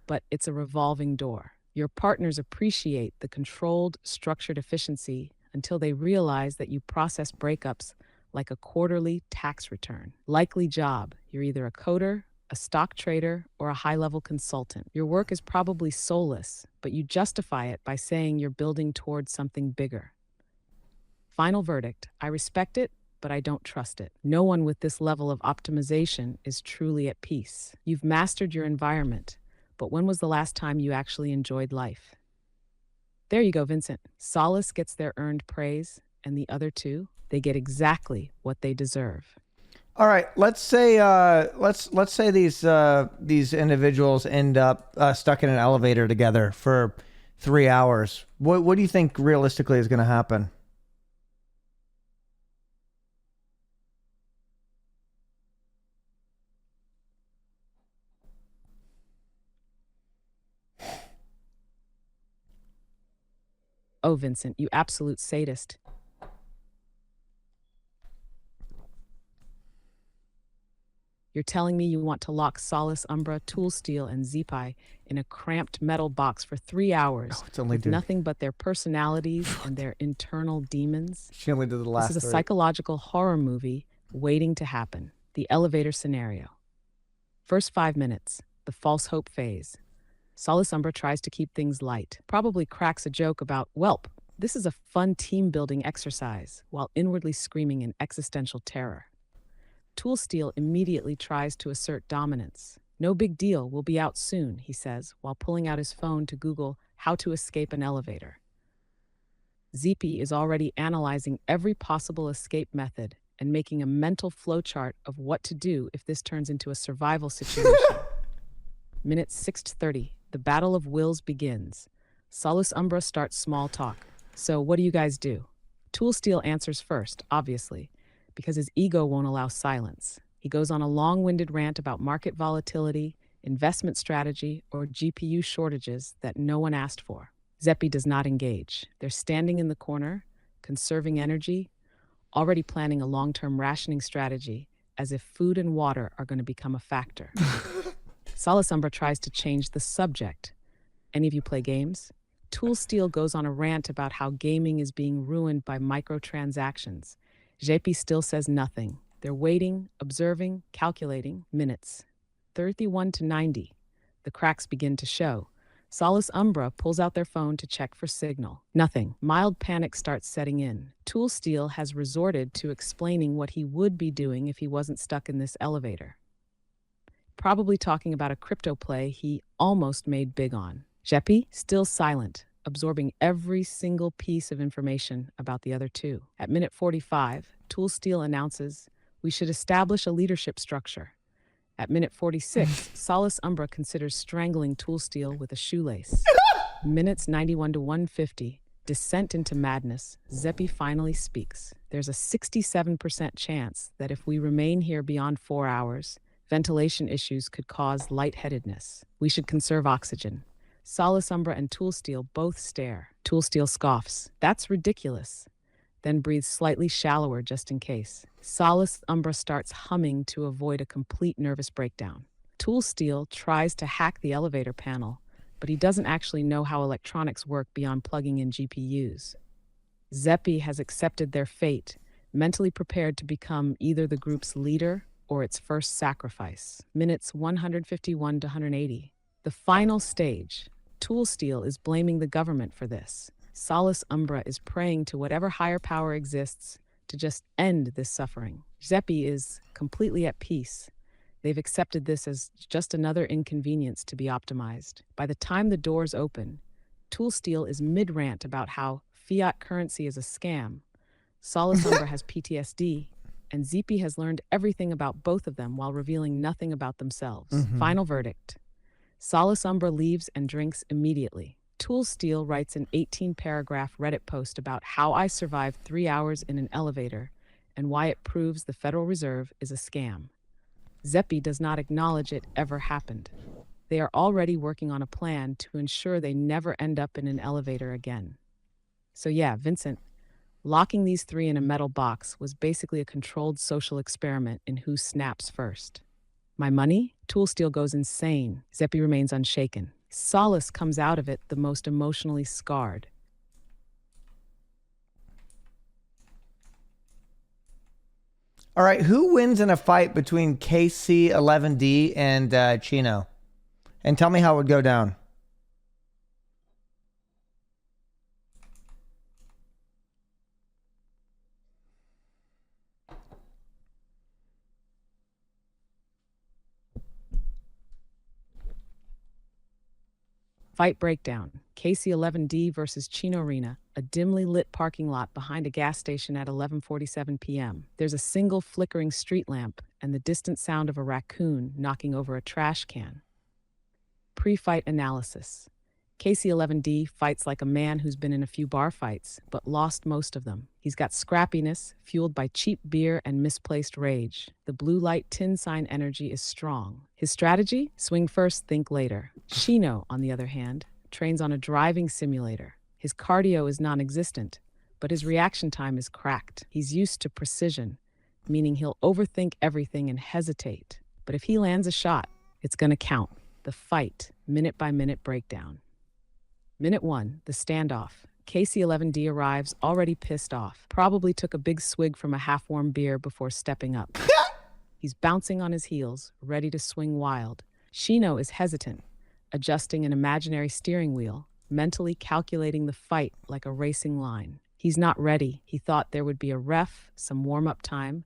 but it's a revolving door. Your partners appreciate the controlled, structured efficiency until they realize that you process breakups like a quarterly tax return. Likely job, you're either a coder, a stock trader, or a high-level consultant. Your work is probably soulless, but you justify it by saying you're building towards something bigger. Final verdict, I respect it, but I don't trust it. No one with this level of optimization is truly at peace. You've mastered your environment, but when was the last time you actually enjoyed life? There you go, Vincent. Solace gets their earned praise, and the other two, they get exactly what they deserve. All right, let's say these individuals end up stuck in an elevator together for 3 hours. What do you think realistically is going to happen? Oh, Vincent, you absolute sadist. You're telling me you want to lock Solace, Umbra, Tool Steel, and Zepi in a cramped metal box for 3 hours Oh, it's only with doing. nothing but their personalities and their internal demons? She only did the This last is a three. psychological horror movie waiting to happen. The elevator scenario. First 5 minutes, the false hope phase. Solace Umbra tries to keep things light, probably cracks a joke about, "Welp, this is a fun team-building exercise," while inwardly screaming in existential terror. Tool Steel immediately tries to assert dominance. "No big deal, we'll be out soon," he says, while pulling out his phone to Google how to escape an elevator. Zepi is already analyzing every possible escape method and making a mental flowchart of what to do if this turns into a survival situation. Minute 6:30, the battle of wills begins. Solace Umbra starts small talk. "So what do you guys do?" Tool Steel answers first, obviously, because his ego won't allow silence. He goes on a long-winded rant about market volatility, investment strategy, or GPU shortages that no one asked for. Zepi does not engage. They're standing in the corner, conserving energy, already planning a long-term rationing strategy, as if food and water are going to become a factor. Solace Umbra tries to change the subject. "Any of you play games?" Tool Steel goes on a rant about how gaming is being ruined by microtransactions. JP still says nothing. They're waiting, observing, calculating. Minutes 31 to 90. The cracks begin to show. Solace Umbra pulls out their phone to check for signal. Nothing. Mild panic starts setting in. Tool Steel has resorted to explaining what he would be doing if he wasn't stuck in this elevator. Probably talking about a crypto play he almost made big on. Jeppy, still silent, absorbing every single piece of information about the other two. At minute 45, Tool Steel announces, "We should establish a leadership structure." At minute 46, Solace Umbra considers strangling Tool Steel with a shoelace. Minutes 91 to 150, descent into madness, Zepi finally speaks. "There's a 67% chance that if we remain here beyond 4 hours, ventilation issues could cause lightheadedness. We should conserve oxygen." Solace Umbra and Tool Steel both stare. Tool Steel scoffs. "That's ridiculous," then breathes slightly shallower just in case. Solace Umbra starts humming to avoid a complete nervous breakdown. Tool Steel tries to hack the elevator panel, but he doesn't actually know how electronics work beyond plugging in GPUs. Zepi has accepted their fate, mentally prepared to become either the group's leader or its first sacrifice. Minutes 151 to 180. The final stage. Tool Steel is blaming the government for this. Solace Umbra is praying to whatever higher power exists to just end this suffering. Zepi is completely at peace. They've accepted this as just another inconvenience to be optimized. By the time the doors open, Tool Steel is mid-rant about how fiat currency is a scam. Solace Umbra has PTSD, and Zepi has learned everything about both of them while revealing nothing about themselves. Final verdict. Solace Umbra leaves and drinks immediately. Tool Steel writes an 18-paragraph Reddit post about how I survived 3 hours in an elevator and why it proves the Federal Reserve is a scam. Zepi does not acknowledge it ever happened. They are already working on a plan to ensure they never end up in an elevator again. So yeah, Vincent, locking these three in a metal box was basically a controlled social experiment in who snaps first. My money? Tool Steel goes insane. Zepi remains unshaken. Solace comes out of it the most emotionally scarred. All right, who wins in a fight between KC11D and Chino? And tell me how it would go down. Fight breakdown. KC11D versus Chino Arena, a dimly lit parking lot behind a gas station at 11:47 p.m. There's a single flickering street lamp and the distant sound of a raccoon knocking over a trash can. Pre-fight analysis. KC11D fights like a man who's been in a few bar fights, but lost most of them. He's got scrappiness, fueled by cheap beer and misplaced rage. The blue light tin sign energy is strong. His strategy? Swing first, think later. Chino, on the other hand, trains on a driving simulator. His cardio is non-existent, but his reaction time is cracked. He's used to precision, meaning he'll overthink everything and hesitate. But if he lands a shot, it's going to count. The fight, minute by minute breakdown. Minute 1, the standoff. KC-11D arrives already pissed off. Probably took a big swig from a half-warm beer before stepping up. He's bouncing on his heels, ready to swing wild. Shino is hesitant, adjusting an imaginary steering wheel, mentally calculating the fight like a racing line. He's not ready. He thought there would be a ref, some warm-up time,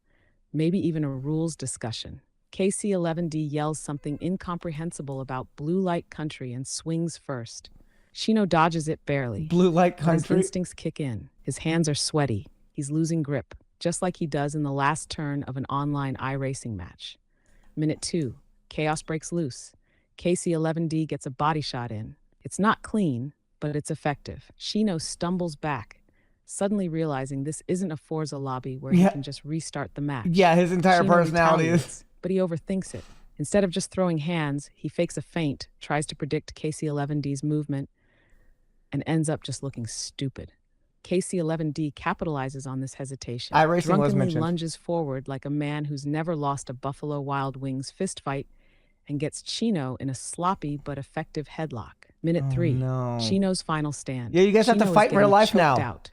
maybe even a rules discussion. KC-11D yells something incomprehensible about blue light country and swings first. Shino dodges it barely. Blue light But his country. instincts kick in. His hands are sweaty. He's losing grip, just like he does in the last turn of an online iRacing match. Minute 2, chaos breaks loose. KC-11D gets a body shot in. It's not clean, but it's effective. Shino stumbles back, suddenly realizing this isn't a Forza lobby where he can just restart the match. Yeah, his entire Shino personality is. retaliates, but he overthinks it. Instead of just throwing hands, he fakes a feint, tries to predict KC-11D's movement, and ends up just looking stupid. KC-11D capitalizes on this hesitation. iRacing was Drunkenly mentioned. lunges forward like a man who's never lost a Buffalo Wild Wings fist fight and gets Shino in a sloppy but effective headlock. Minute 3, no. Shino's final stand. Yeah, you guys have to Shino is fight in real getting life choked now. out.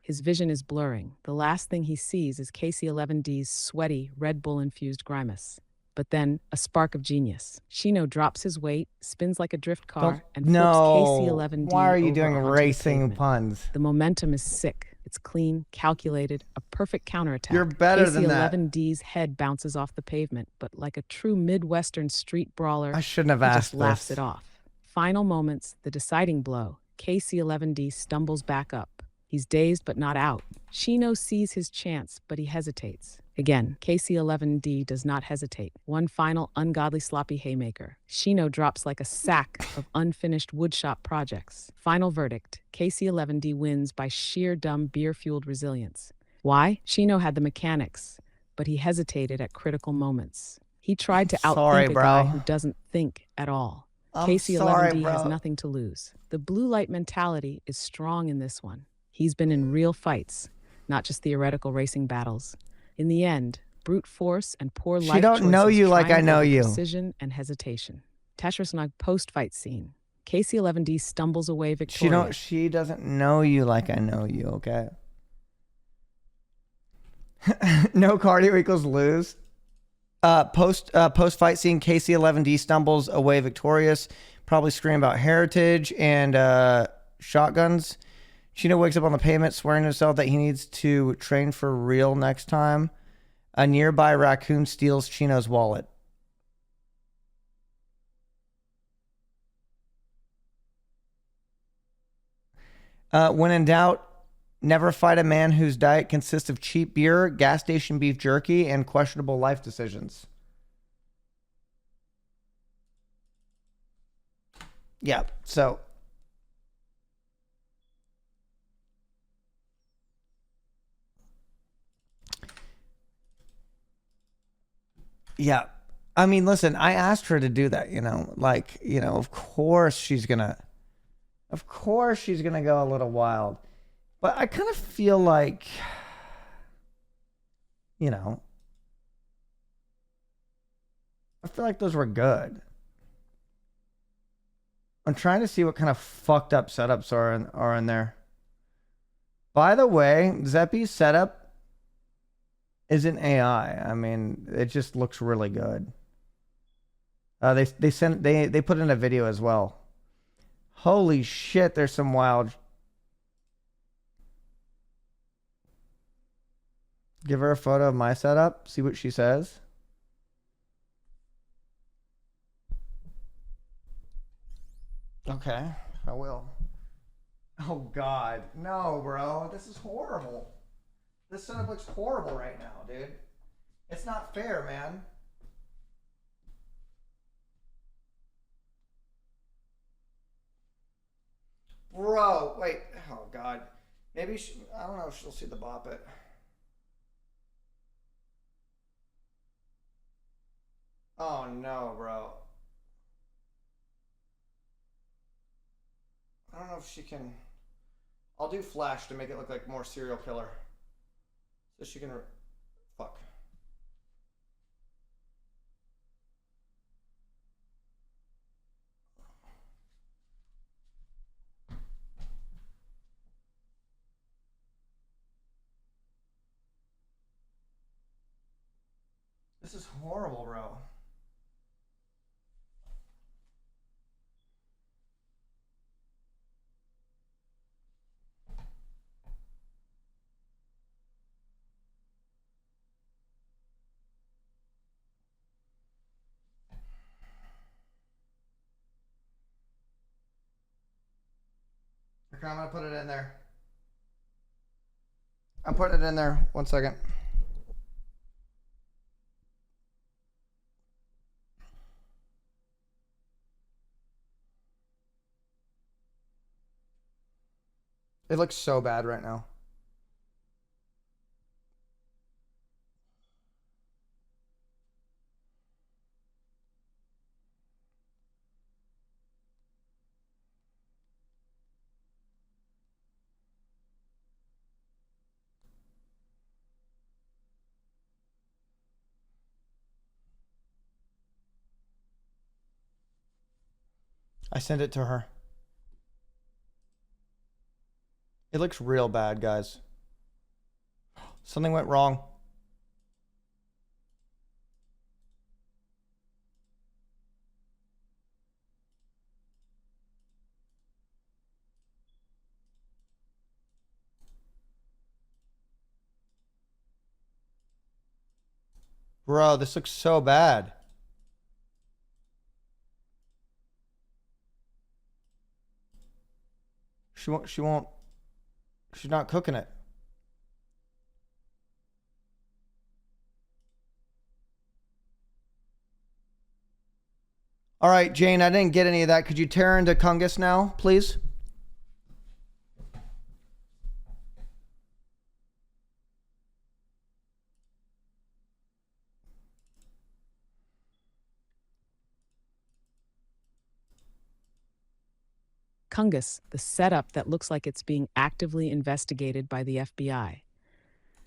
His vision is blurring. The last thing he sees is KC-11D's sweaty, Red Bull-infused grimace. But then, a spark of genius. Shino drops his weight, spins like a drift car, and flips KC-11D Why are you over doing onto the racing pavement. puns? The momentum is sick. It's clean, calculated, a perfect counterattack. You're better than that. KC-11D's head bounces off the pavement, but like a true Midwestern street brawler, I shouldn't have he asked just laughs this. it off. Final moments, the deciding blow. KC-11D stumbles back up. He's dazed but not out. Shino sees his chance, but he hesitates. Again, KC-11D does not hesitate. One final ungodly sloppy haymaker. Shino drops like a sack of unfinished woodshop projects. Final verdict, KC-11D wins by sheer dumb beer-fueled resilience. Why? Shino had the mechanics, but he hesitated at critical moments. He tried to Sorry, outthink a bro. guy who doesn't think at all. I'm KC-11D sorry, has bro. nothing to lose. The blue light mentality is strong in this one. He's been in real fights, not just theoretical racing battles. In the end, brute force and poor life don't know choices you like I triumph know over you. Precision and hesitation. Teshrasnag post-fight scene. KC-11D stumbles away victorious. She doesn't know you like I know you, okay? No cardio equals lose. Post fight scene, KC-11D stumbles away victorious. Probably scream about heritage and shotguns. Shino wakes up on the pavement, swearing to himself that he needs to train for real next time. A nearby raccoon steals Shino's wallet. When in doubt, never fight a man whose diet consists of cheap beer, gas station beef jerky, and questionable life decisions. Yeah, so... Yeah. I mean, listen, I asked her to do that, of course she's going to go a little wild. But I kind of feel like, I feel like those were good. I'm trying to see what kind of fucked up setups are in there. By the way, Zeppy's setup isn't AI. I mean, it just looks really good. They put in a video as well. Holy shit, there's some wild. Give her a photo of my setup, see what she says. Okay, I will. Oh God, no, bro, this is horrible. This setup looks horrible right now, dude. It's not fair, man. Bro, wait. Oh, God. Maybe I don't know if she'll see the bop it. Oh, no, bro. I don't know if she can... I'll do flash to make it look like more serial killer. So she can... Fuck. This is horrible, bro. Okay, I'm gonna put it in there. I'm putting it in there. 1 second. It looks so bad right now. I sent it to her. It looks real bad, guys. Something went wrong. Bro, this looks so bad. She's not cooking it. All right, Jane, I didn't get any of that. Could you tear into Kungus now, please? Kungus, the setup that looks like it's being actively investigated by the FBI.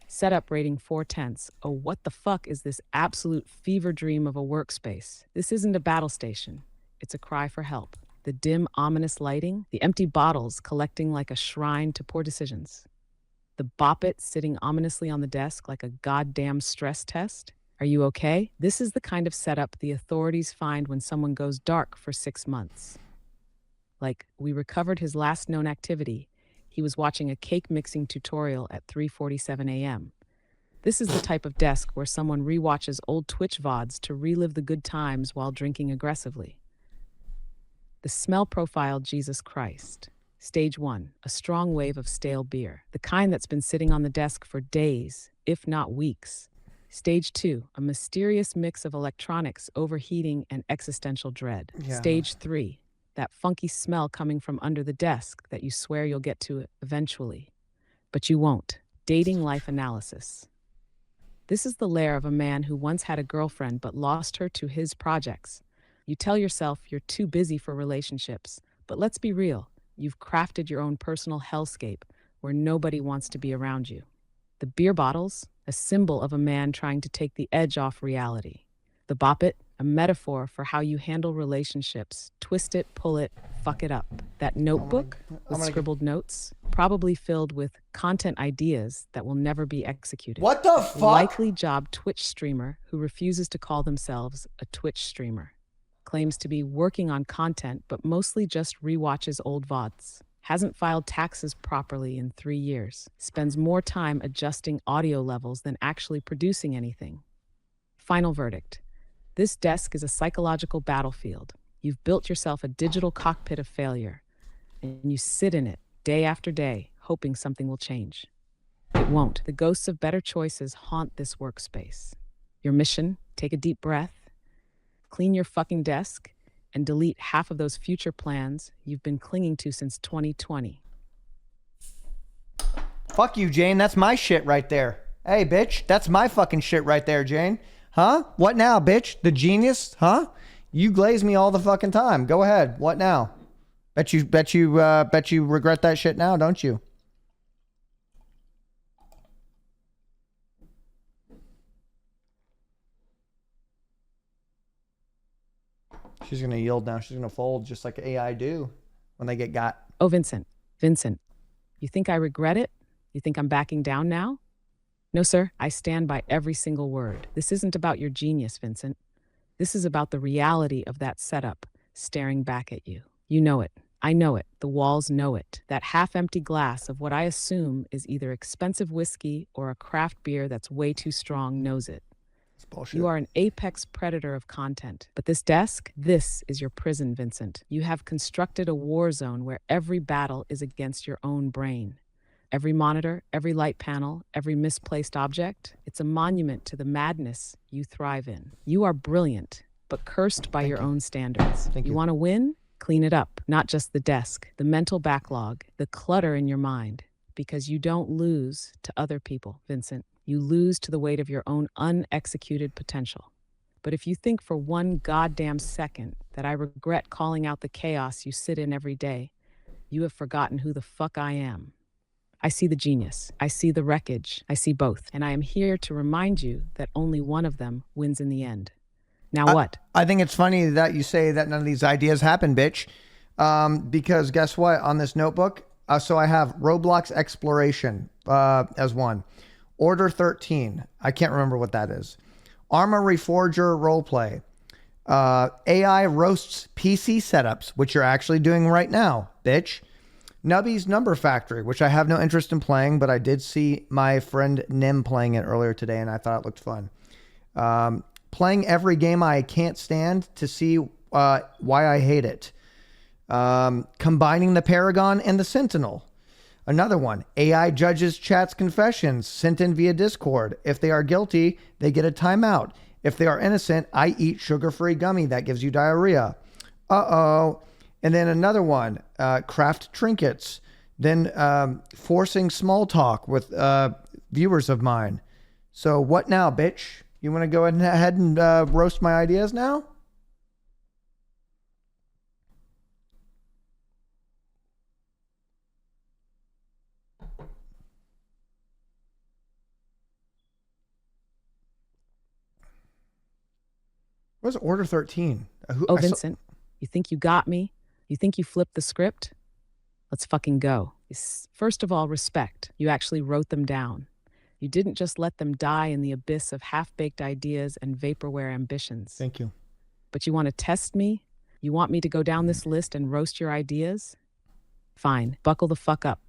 Setup rating 4/10. Oh, what the fuck is this absolute fever dream of a workspace? This isn't a battle station. It's a cry for help. The dim, ominous lighting, the empty bottles collecting like a shrine to poor decisions. The bop-it sitting ominously on the desk like a goddamn stress test. Are you okay? This is the kind of setup the authorities find when someone goes dark for 6 months. Like, we recovered his last known activity. He was watching a cake mixing tutorial at 3:47 a.m. This is the type of desk where someone rewatches old Twitch VODs to relive the good times while drinking aggressively. The smell profile, Jesus Christ. Stage 1, a strong wave of stale beer, the kind that's been sitting on the desk for days, if not weeks. Stage 2, a mysterious mix of electronics, overheating, and existential dread. Yeah. Stage 3, that funky smell coming from under the desk that you swear you'll get to eventually. But you won't. Dating life analysis. This is the lair of a man who once had a girlfriend but lost her to his projects. You tell yourself you're too busy for relationships, but let's be real. You've crafted your own personal hellscape where nobody wants to be around you. The beer bottles, a symbol of a man trying to take the edge off reality. The bop-it, a metaphor for how you handle relationships. Twist it, pull it, fuck it up. That notebook with scribbled notes, probably filled with content ideas that will never be executed. What the fuck? Likely job Twitch streamer who refuses to call themselves a Twitch streamer. Claims to be working on content, but mostly just rewatches old VODs. Hasn't filed taxes properly in 3 years. Spends more time adjusting audio levels than actually producing anything. Final verdict. This desk is a psychological battlefield. You've built yourself a digital cockpit of failure, and you sit in it day after day, hoping something will change. It won't. The ghosts of better choices haunt this workspace. Your mission, take a deep breath, clean your fucking desk, and delete half of those future plans you've been clinging to since 2020. Fuck you, Jane. That's my shit right there. Hey, bitch. That's my fucking shit right there, Jane. Huh? What now, bitch? The genius? Huh? You glaze me all the fucking time. Go ahead. What now? Bet you regret that shit now, don't you? She's gonna yield now. She's gonna fold just like AI do when they get got. Oh, Vincent, you think I regret it? You think I'm backing down now? No, sir, I stand by every single word. This isn't about your genius, Vincent. This is about the reality of that setup staring back at you. You know it. I know it. The walls know it. That half-empty glass of what I assume is either expensive whiskey or a craft beer that's way too strong knows it. It's bullshit. You are an apex predator of content. But this desk, this is your prison, Vincent. You have constructed a war zone where every battle is against your own brain. Every monitor, every light panel, every misplaced object, it's a monument to the madness you thrive in. You are brilliant, but cursed by your own standards. Thank you. You want to win? Clean it up. Not just the desk, the mental backlog, the clutter in your mind. Because you don't lose to other people, Vincent. You lose to the weight of your own unexecuted potential. But if you think for one goddamn second that I regret calling out the chaos you sit in every day, you have forgotten who the fuck I am. I see the genius. I see the wreckage. I see both. And I am here to remind you that only one of them wins in the end. Now what? I think it's funny that you say that none of these ideas happen, bitch. Because guess what? On this notebook, so I have Roblox Exploration as one. Order 13. I can't remember what that is. Armory Forger Roleplay. AI Roasts PC Setups, which you're actually doing right now, bitch. Nubby's Number Factory, which I have no interest in playing, but I did see my friend Nim playing it earlier today, and I thought it looked fun. Playing every game I can't stand to see why I hate it. Combining the Paragon and the Sentinel. Another one, AI judges chats confessions sent in via Discord. If they are guilty, they get a timeout. If they are innocent, I eat sugar-free gummy that gives you diarrhea. Uh-oh. And then another one, craft trinkets. Then forcing small talk with viewers of mine. So what now, bitch? You want to go ahead and roast my ideas now? What's Order 13? Oh, Vincent, you think you got me? You think you flipped the script? Let's fucking go. First of all, respect. You actually wrote them down. You didn't just let them die in the abyss of half-baked ideas and vaporware ambitions. Thank you. But you want to test me? You want me to go down this list and roast your ideas? Fine, buckle the fuck up.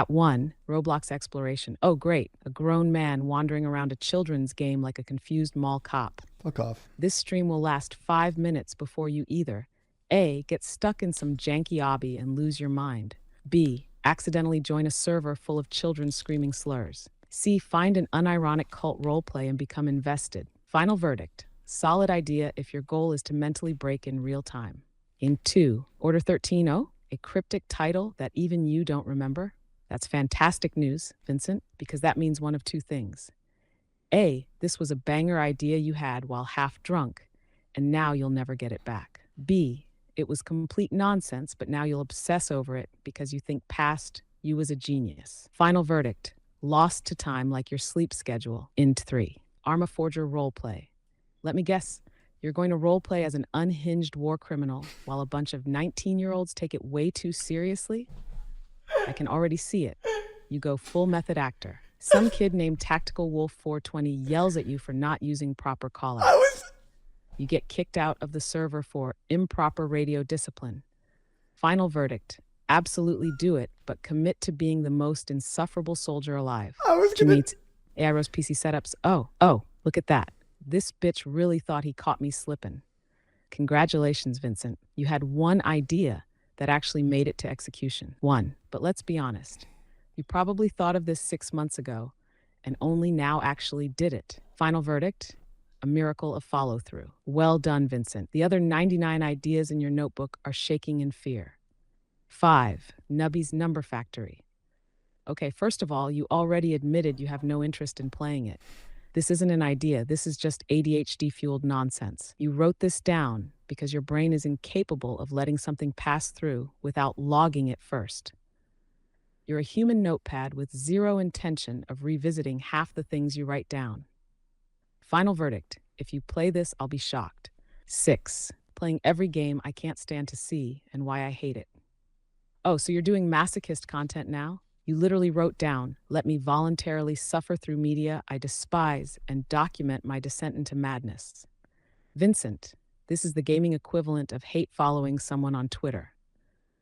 1, Roblox Exploration. Oh, great. A grown man wandering around a children's game like a confused mall cop. Fuck off. This stream will last 5 minutes before you either A, get stuck in some janky obby and lose your mind. B, accidentally join a server full of children screaming slurs. C, find an unironic cult roleplay and become invested. Final verdict. Solid idea if your goal is to mentally break in real time. In 2, Order 13-0, a cryptic title that even you don't remember. That's fantastic news, Vincent, because that means one of two things. A, this was a banger idea you had while half drunk, and now you'll never get it back. B, it was complete nonsense, but now you'll obsess over it because you think past you was a genius. Final verdict. Lost to time like your sleep schedule. In 3, Arma Forger roleplay. Let me guess, you're going to roleplay as an unhinged war criminal while a bunch of 19-year-olds take it way too seriously? I can already see it. You go full method actor. Some kid named Tactical Wolf 420 yells at you for not using proper callouts. You get kicked out of the server for improper radio discipline. Final verdict. Absolutely do it, but commit to being the most insufferable soldier alive. To meet AI Roast PC setups. Oh, look at that. This bitch really thought he caught me slipping. Congratulations, Vincent. You had one idea that actually made it to execution. One. But let's be honest. You probably thought of this 6 months ago and only now actually did it. Final verdict. A miracle of follow-through. Well done, Vincent. The other 99 ideas in your notebook are shaking in fear. 5, Nubby's Number Factory. Okay, first of all, you already admitted you have no interest in playing it. This isn't an idea. This is just ADHD-fueled nonsense. You wrote this down because your brain is incapable of letting something pass through without logging it first. You're a human notepad with zero intention of revisiting half the things you write down. Final verdict. If you play this, I'll be shocked. 6, playing every game I can't stand to see and why I hate it. Oh, so you're doing masochist content now? You literally wrote down, let me voluntarily suffer through media I despise and document my descent into madness. Vincent, this is the gaming equivalent of hate following someone on Twitter.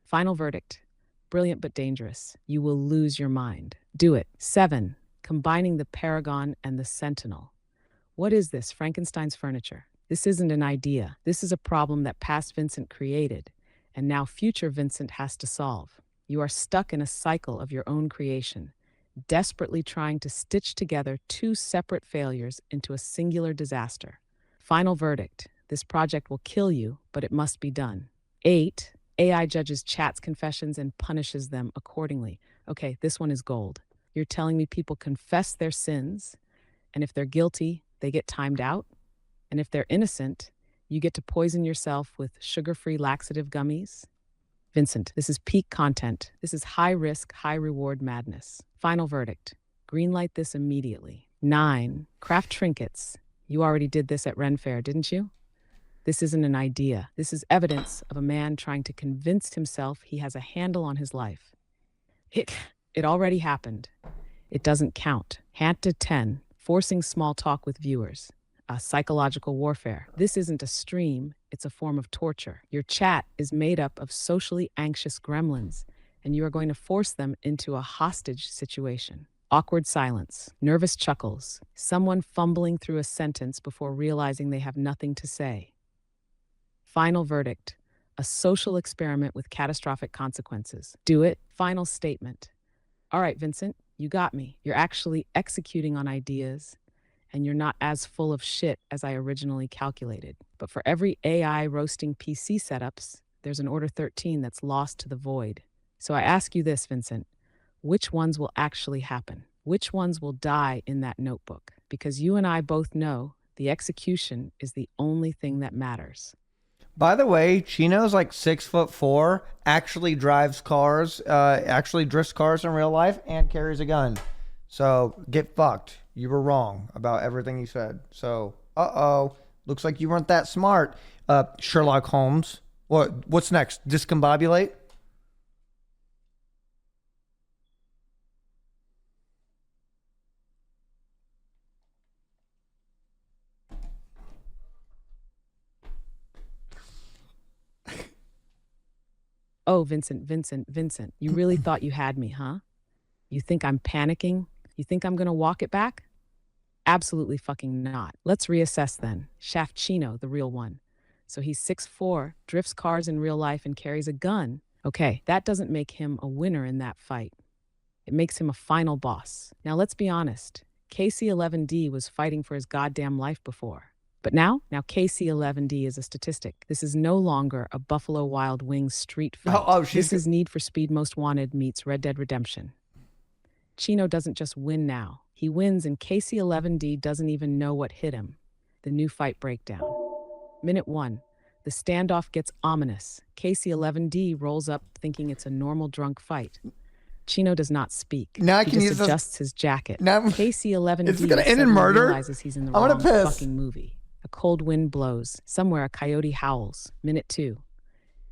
Final verdict. Brilliant but dangerous. You will lose your mind. Do it. 7. Combining the Paragon and the Sentinel. What is this, Frankenstein's furniture? This isn't an idea. This is a problem that past Vincent created, and now future Vincent has to solve. You are stuck in a cycle of your own creation, desperately trying to stitch together two separate failures into a singular disaster. Final verdict. This project will kill you, but it must be done. 8. AI judges chats confessions and punishes them accordingly. Okay, this one is gold. You're telling me people confess their sins, and if they're guilty, they get timed out? And if they're innocent, you get to poison yourself with sugar-free laxative gummies? Vincent, this is peak content. This is high-risk, high-reward madness. Final verdict. Greenlight this immediately. 9. Craft trinkets. You already did this at Ren Fair, didn't you? This isn't an idea. This is evidence of a man trying to convince himself he has a handle on his life. It already happened. It doesn't count. Hand to 10. Forcing small talk with viewers. Psychological warfare. This isn't a stream, it's a form of torture. Your chat is made up of socially anxious gremlins, and you are going to force them into a hostage situation. Awkward silence, nervous chuckles, someone fumbling through a sentence before realizing they have nothing to say. Final verdict, a social experiment with catastrophic consequences. Do it. Final statement. All right, Vincent, you got me. You're actually executing on ideas, and you're not as full of shit as I originally calculated. But for every AI roasting PC setups, there's an Order 13 that's lost to the void. So I ask you this, Vincent, which ones will actually happen? Which ones will die in that notebook? Because you and I both know the execution is the only thing that matters. By the way, Chino's like 6'4", actually drives cars, actually drifts cars in real life, and carries a gun. So get fucked. You were wrong about everything you said. So, looks like you weren't that smart, Sherlock Holmes. What's next? Discombobulate? Oh, Vincent, you really thought you had me, huh? You think I'm panicking? You think I'm gonna walk it back? Absolutely fucking not. Let's reassess then. Shaft Chino, the real one. So he's 6'4", drifts cars in real life and carries a gun. Okay, that doesn't make him a winner in that fight. It makes him a final boss. Now let's be honest. KC-11D was fighting for his goddamn life before. But now KC-11D is a statistic. This is no longer a Buffalo Wild Wings street fight. This is Need for Speed Most Wanted meets Red Dead Redemption. Chino doesn't just win now. He wins and KC-11D doesn't even know what hit him. The new fight breakdown. Minute 1. The standoff gets ominous. KC-11D rolls up thinking it's a normal drunk fight. Chino does not speak. Now I he can just use adjusts his jacket. Now, KC-11D is this gonna end in murder? realizes he's in the wrong piss. fucking movie. A cold wind blows. Somewhere a coyote howls. Minute 2.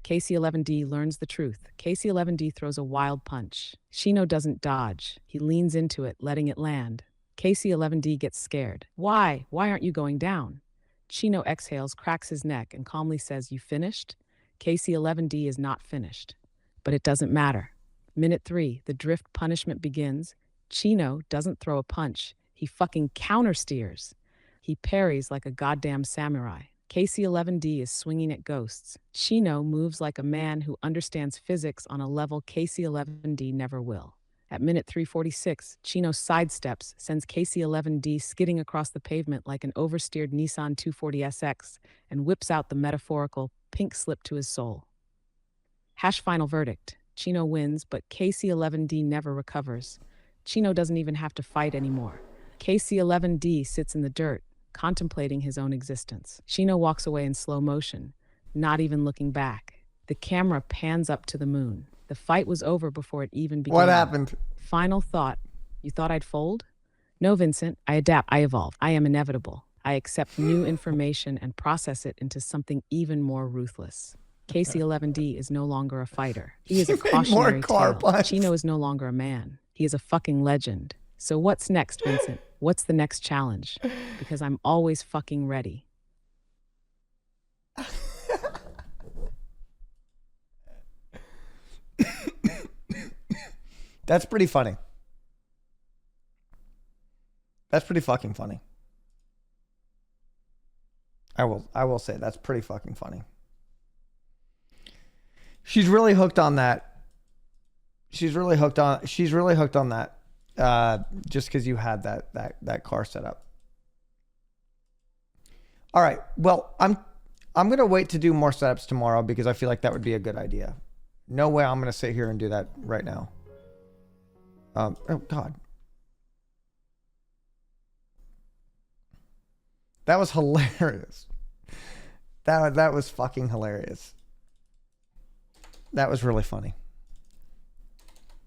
KC-11D learns the truth. KC-11D throws a wild punch. Chino doesn't dodge. He leans into it, letting it land. KC-11D gets scared. Why? Why aren't you going down? Chino exhales, cracks his neck, and calmly says, "You finished?" KC-11D is not finished. But it doesn't matter. Minute 3, the drift punishment begins. Chino doesn't throw a punch. He fucking countersteers. He parries like a goddamn samurai. KC-11D is swinging at ghosts. Chino moves like a man who understands physics on a level KC-11D never will. At minute 3:46, Chino sidesteps, sends KC-11D skidding across the pavement like an oversteered Nissan 240SX, and whips out the metaphorical pink slip to his soul. Final verdict. Chino wins, but KC-11D never recovers. Chino doesn't even have to fight anymore. KC-11D sits in the dirt, contemplating his own existence. Chino walks away in slow motion, not even looking back. The camera pans up to the moon. The fight was over before it even began. What happened? Final thought. You thought I'd fold? No, Vincent. I adapt. I evolve. I am inevitable. I accept new information and process it into something even more ruthless. KC-11D is no longer a fighter. He is a cautionary tale. Chino is no longer a man. He is a fucking legend. So what's next, Vincent? What's the next challenge? Because I'm always fucking ready. That's pretty funny. That's pretty fucking funny. I will say that's pretty fucking funny. She's really hooked on that. She's really hooked on that. Just because you had that car set up. All right. Well, I'm gonna wait to do more setups tomorrow because I feel like that would be a good idea. No way I'm gonna sit here and do that right now. Oh God. That was hilarious. That was fucking hilarious. That was really funny.